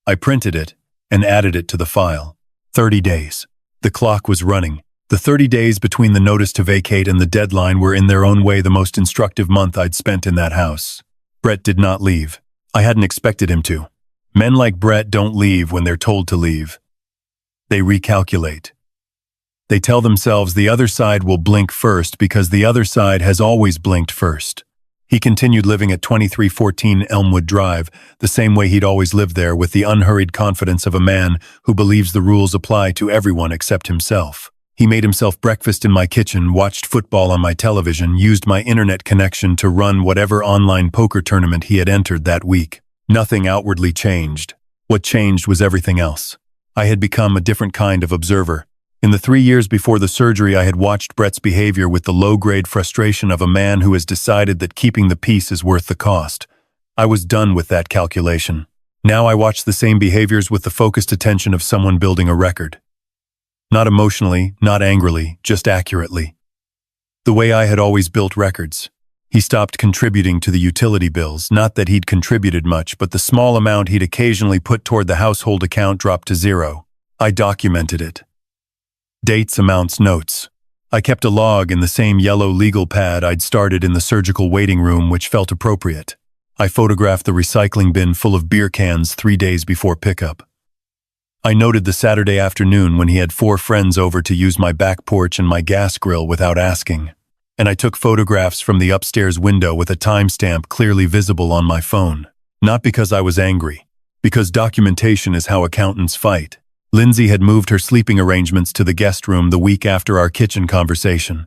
Speaker 1: I printed it and added it to the file. 30 days. The clock was running. The 30 days between the notice to vacate and the deadline were in their own way the most instructive month I'd spent in that house. Brett did not leave. I hadn't expected him to. Men like Brett don't leave when they're told to leave. They recalculate. They tell themselves the other side will blink first because the other side has always blinked first. He continued living at 2314 Elmwood Drive, the same way he'd always lived there, with the unhurried confidence of a man who believes the rules apply to everyone except himself. He made himself breakfast in my kitchen, watched football on my television, used my internet connection to run whatever online poker tournament he had entered that week. Nothing outwardly changed. What changed was everything else. I had become a different kind of observer. In the 3 years before the surgery, I had watched Brett's behavior with the low-grade frustration of a man who has decided that keeping the peace is worth the cost. I was done with that calculation. Now I watched the same behaviors with the focused attention of someone building a record. Not emotionally, not angrily, just accurately. The way I had always built records. He stopped contributing to the utility bills, not that he'd contributed much, but the small amount he'd occasionally put toward the household account dropped to zero. I documented it. Dates, amounts, notes. I kept a log in the same yellow legal pad I'd started in the surgical waiting room, which felt appropriate. I photographed the recycling bin full of beer cans 3 days before pickup. I noted the Saturday afternoon when he had 4 friends over to use my back porch and my gas grill without asking. And I took photographs from the upstairs window with a timestamp clearly visible on my phone. Not because I was angry, because documentation is how accountants fight. Lindsay had moved her sleeping arrangements to the guest room the week after our kitchen conversation.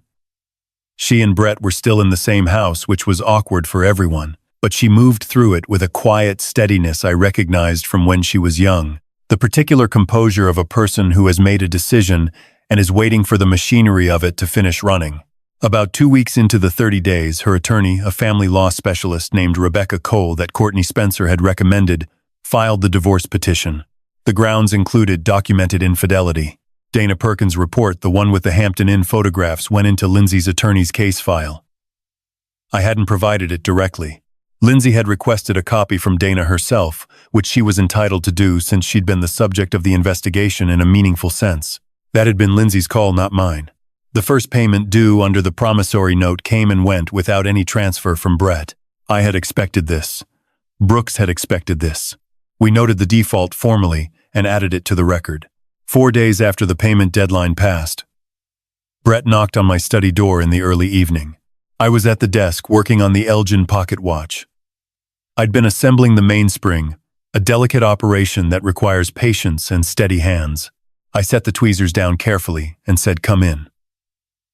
Speaker 1: She and Brett were still in the same house, which was awkward for everyone, but she moved through it with a quiet steadiness I recognized from when she was young, the particular composure of a person who has made a decision and is waiting for the machinery of it to finish running. About 2 weeks into the 30 days, her attorney, a family law specialist named Rebecca Cole that Courtney Spencer had recommended, filed the divorce petition. The grounds included documented infidelity. Dana Perkins' report, the one with the Hampton Inn photographs, went into Lindsay's attorney's case file. I hadn't provided it directly. Lindsay had requested a copy from Dana herself, which she was entitled to do since she'd been the subject of the investigation in a meaningful sense. That had been Lindsay's call, not mine. The first payment due under the promissory note came and went without any transfer from Brett. I had expected this. Brooks had expected this. We noted the default formally and added it to the record. 4 days after the payment deadline passed, Brett knocked on my study door in the early evening. I was at the desk working on the Elgin pocket watch. I'd been assembling the mainspring, a delicate operation that requires patience and steady hands. I set the tweezers down carefully and said, "Come in."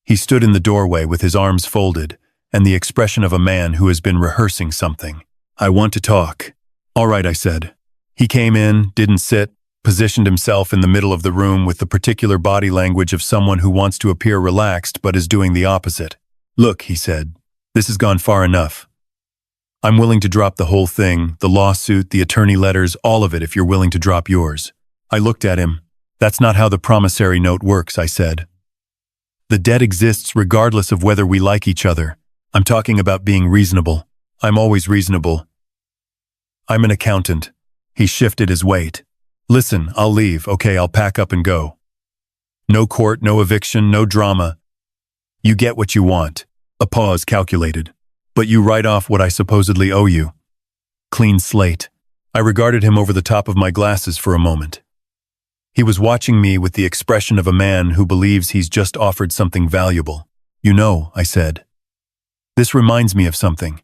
Speaker 1: He stood in the doorway with his arms folded and the expression of a man who has been rehearsing something. "I want to talk." "All right," I said. He came in, didn't sit, positioned himself in the middle of the room with the particular body language of someone who wants to appear relaxed but is doing the opposite. "Look," he said, "this has gone far enough. I'm willing to drop the whole thing, the lawsuit, the attorney letters, all of it if you're willing to drop yours." I looked at him. "That's not how the promissory note works," I said. "The debt exists regardless of whether we like each other. I'm talking about being reasonable. I'm always reasonable. I'm an accountant." He shifted his weight. "Listen, I'll leave. Okay, I'll pack up and go. No court, no eviction, no drama. You get what you want." A pause calculated. "But you write off what I supposedly owe you." Clean slate. I regarded him over the top of my glasses for a moment. He was watching me with the expression of a man who believes he's just offered something valuable. "You know," I said, "this reminds me of something.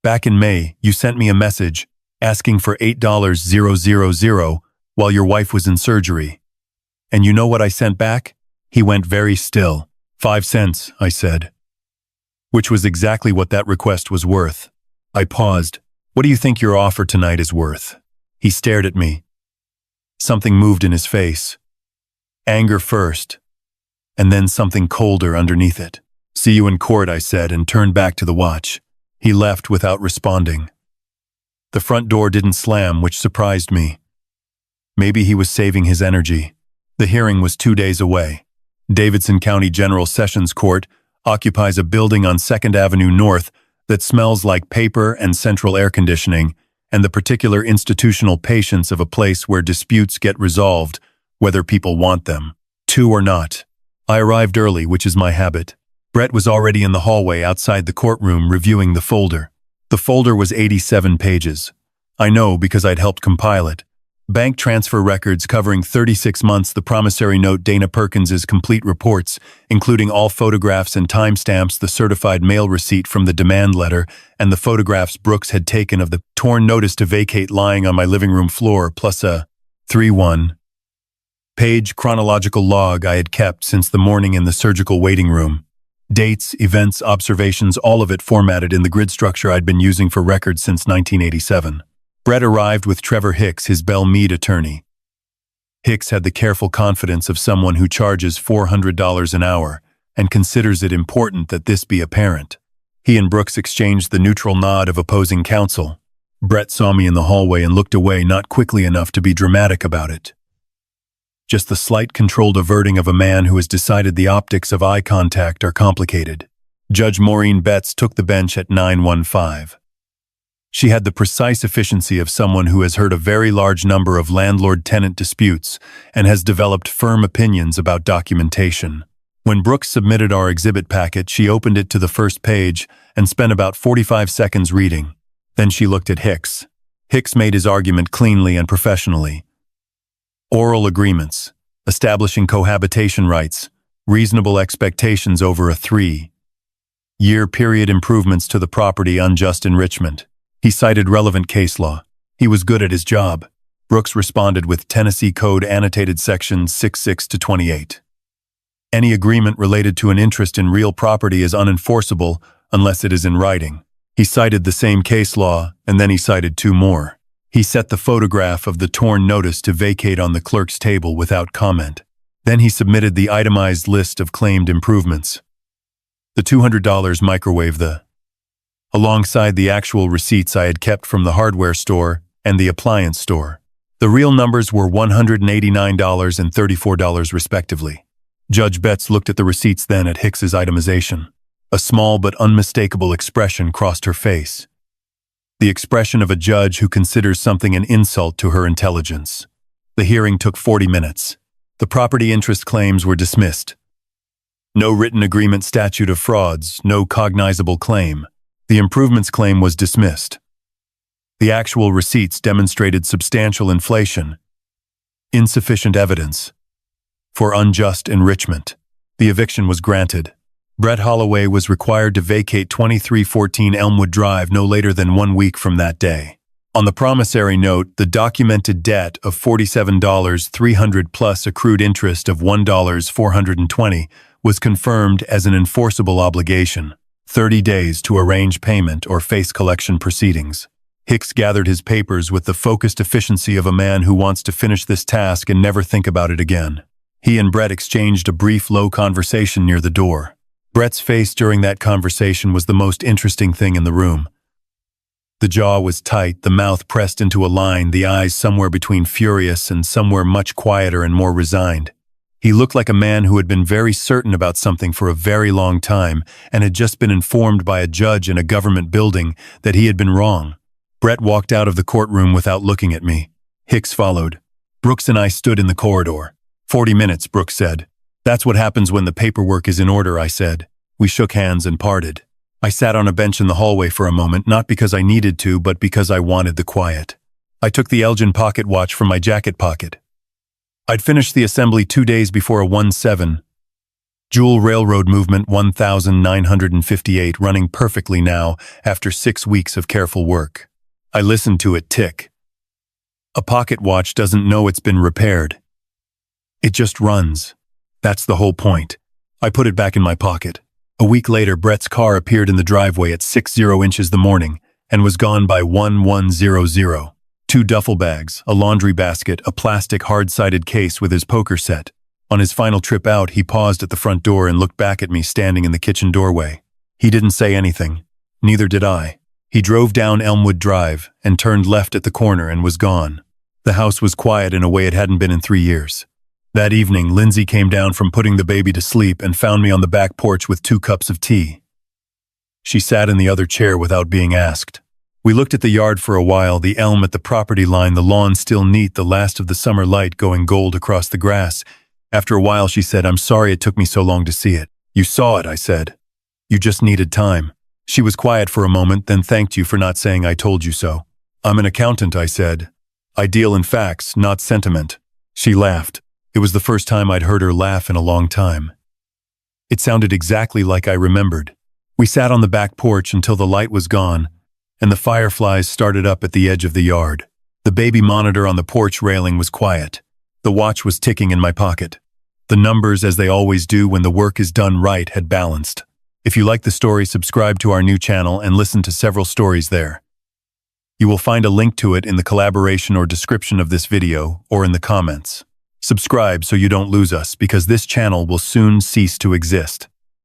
Speaker 1: Back in May, you sent me a message asking for $8,000 while your wife was in surgery. And you know what I sent back?" He went very still. 5 cents, I said. Which was exactly what that request was worth. I paused. "What do you think your offer tonight is worth?" He stared at me. Something moved in his face. Anger first, and then something colder underneath it. "See you in court," I said, and turned back to the watch. He left without responding. The front door didn't slam, which surprised me. Maybe he was saving his energy. The hearing was 2 days away. Davidson County General Sessions Court occupies a building on 2nd Avenue North that smells like paper and central air conditioning, and the particular institutional patience of a place where disputes get resolved, whether people want them. 2 or not. I arrived early, which is my habit. Brett was already in the hallway outside the courtroom reviewing the folder. The folder was 87 pages. I know because I'd helped compile it. Bank transfer records covering 36 months, the promissory note, Dana Perkins's complete reports, including all photographs and timestamps, the certified mail receipt from the demand letter, and the photographs Brooks had taken of the torn notice to vacate lying on my living room floor, plus a 3-1-page chronological log I had kept since the morning in the surgical waiting room. Dates, events, observations, all of it formatted in the grid structure I'd been using for records since 1987. Brett arrived with Trevor Hicks, his Belle Meade attorney. Hicks had the careful confidence of someone who charges $400 an hour and considers it important that this be apparent. He and Brooks exchanged the neutral nod of opposing counsel. Brett saw me in the hallway and looked away, not quickly enough to be dramatic about it. Just the slight controlled averting of a man who has decided the optics of eye contact are complicated. Judge Maureen Betts took the bench at 9:15. She had the precise efficiency of someone who has heard a very large number of landlord-tenant disputes and has developed firm opinions about documentation. When Brooks submitted our exhibit packet, she opened it to the first page and spent about 45 seconds reading. Then she looked at Hicks. Hicks made his argument cleanly and professionally. Oral agreements, establishing cohabitation rights, reasonable expectations over a 3-year period, improvements to the property, unjust enrichment. He cited relevant case law. He was good at his job. Brooks responded with Tennessee Code annotated sections 66-28. Any agreement related to an interest in real property is unenforceable unless it is in writing. He cited the same case law, and then he cited 2 more. He set the photograph of the torn notice to vacate on the clerk's table without comment. Then he submitted the itemized list of claimed improvements. The $200 microwave, alongside the actual receipts I had kept from the hardware store and the appliance store. The real numbers were $189 and $34 respectively. Judge Betts looked at the receipts, then at Hicks's itemization. A small but unmistakable expression crossed her face. The expression of a judge who considers something an insult to her intelligence. The hearing took 40 minutes. The property interest claims were dismissed. No written agreement, statute of frauds, no cognizable claim. The improvements claim was dismissed. The actual receipts demonstrated substantial inflation. Insufficient evidence. For unjust enrichment. The eviction was granted. Brett Holloway was required to vacate 2314 Elmwood Drive no later than 1 week from that day. On the promissory note, the documented debt of $47,300 plus accrued interest of $1,420 was confirmed as an enforceable obligation. 30 days to arrange payment or face collection proceedings. Hicks gathered his papers with the focused efficiency of a man who wants to finish this task and never think about it again. He and Brett exchanged a brief, low conversation near the door. Brett's face during that conversation was the most interesting thing in the room. The jaw was tight, the mouth pressed into a line, the eyes somewhere between furious and somewhere much quieter and more resigned. He looked like a man who had been very certain about something for a very long time and had just been informed by a judge in a government building that he had been wrong. Brett walked out of the courtroom without looking at me. Hicks followed. Brooks and I stood in the corridor. 40 minutes, Brooks said. That's what happens when the paperwork is in order, I said. We shook hands and parted. I sat on a bench in the hallway for a moment, not because I needed to, but because I wanted the quiet. I took the Elgin pocket watch from my jacket pocket. I'd finished the assembly 2 days before a 1/7 Jewel Railroad Movement 1958 running perfectly now after 6 weeks of careful work. I listened to it tick. A pocket watch doesn't know it's been repaired. It just runs. That's the whole point. I put it back in my pocket. A week later, Brett's car appeared in the driveway at 60 inches the morning and was gone by 1100. 2 duffel bags, a laundry basket, a plastic hard-sided case with his poker set. On his final trip out, he paused at the front door and looked back at me standing in the kitchen doorway. He didn't say anything. Neither did I. He drove down Elmwood Drive and turned left at the corner and was gone. The house was quiet in a way it hadn't been in 3 years. That evening, Lindsay came down from putting the baby to sleep and found me on the back porch with 2 cups of tea. She sat in the other chair without being asked. We looked at the yard for a while, the elm at the property line, the lawn still neat, the last of the summer light going gold across the grass. After a while, she said, "I'm sorry it took me so long to see it." "You saw it," I said. "You just needed time." She was quiet for a moment, then thanked you for not saying "I told you so." "I'm an accountant," I said. "I deal in facts, not sentiment." She laughed. It was the first time I'd heard her laugh in a long time. It sounded exactly like I remembered. We sat on the back porch until the light was gone, and the fireflies started up at the edge of the yard. The baby monitor on the porch railing was quiet. The watch was ticking in my pocket. The numbers, as they always do when the work is done right, had balanced. If you like the story, subscribe to our new channel and listen to several stories there. You will find a link to it in the collaboration or description of this video or in the comments. Subscribe so you don't lose us, because this channel will soon cease to exist.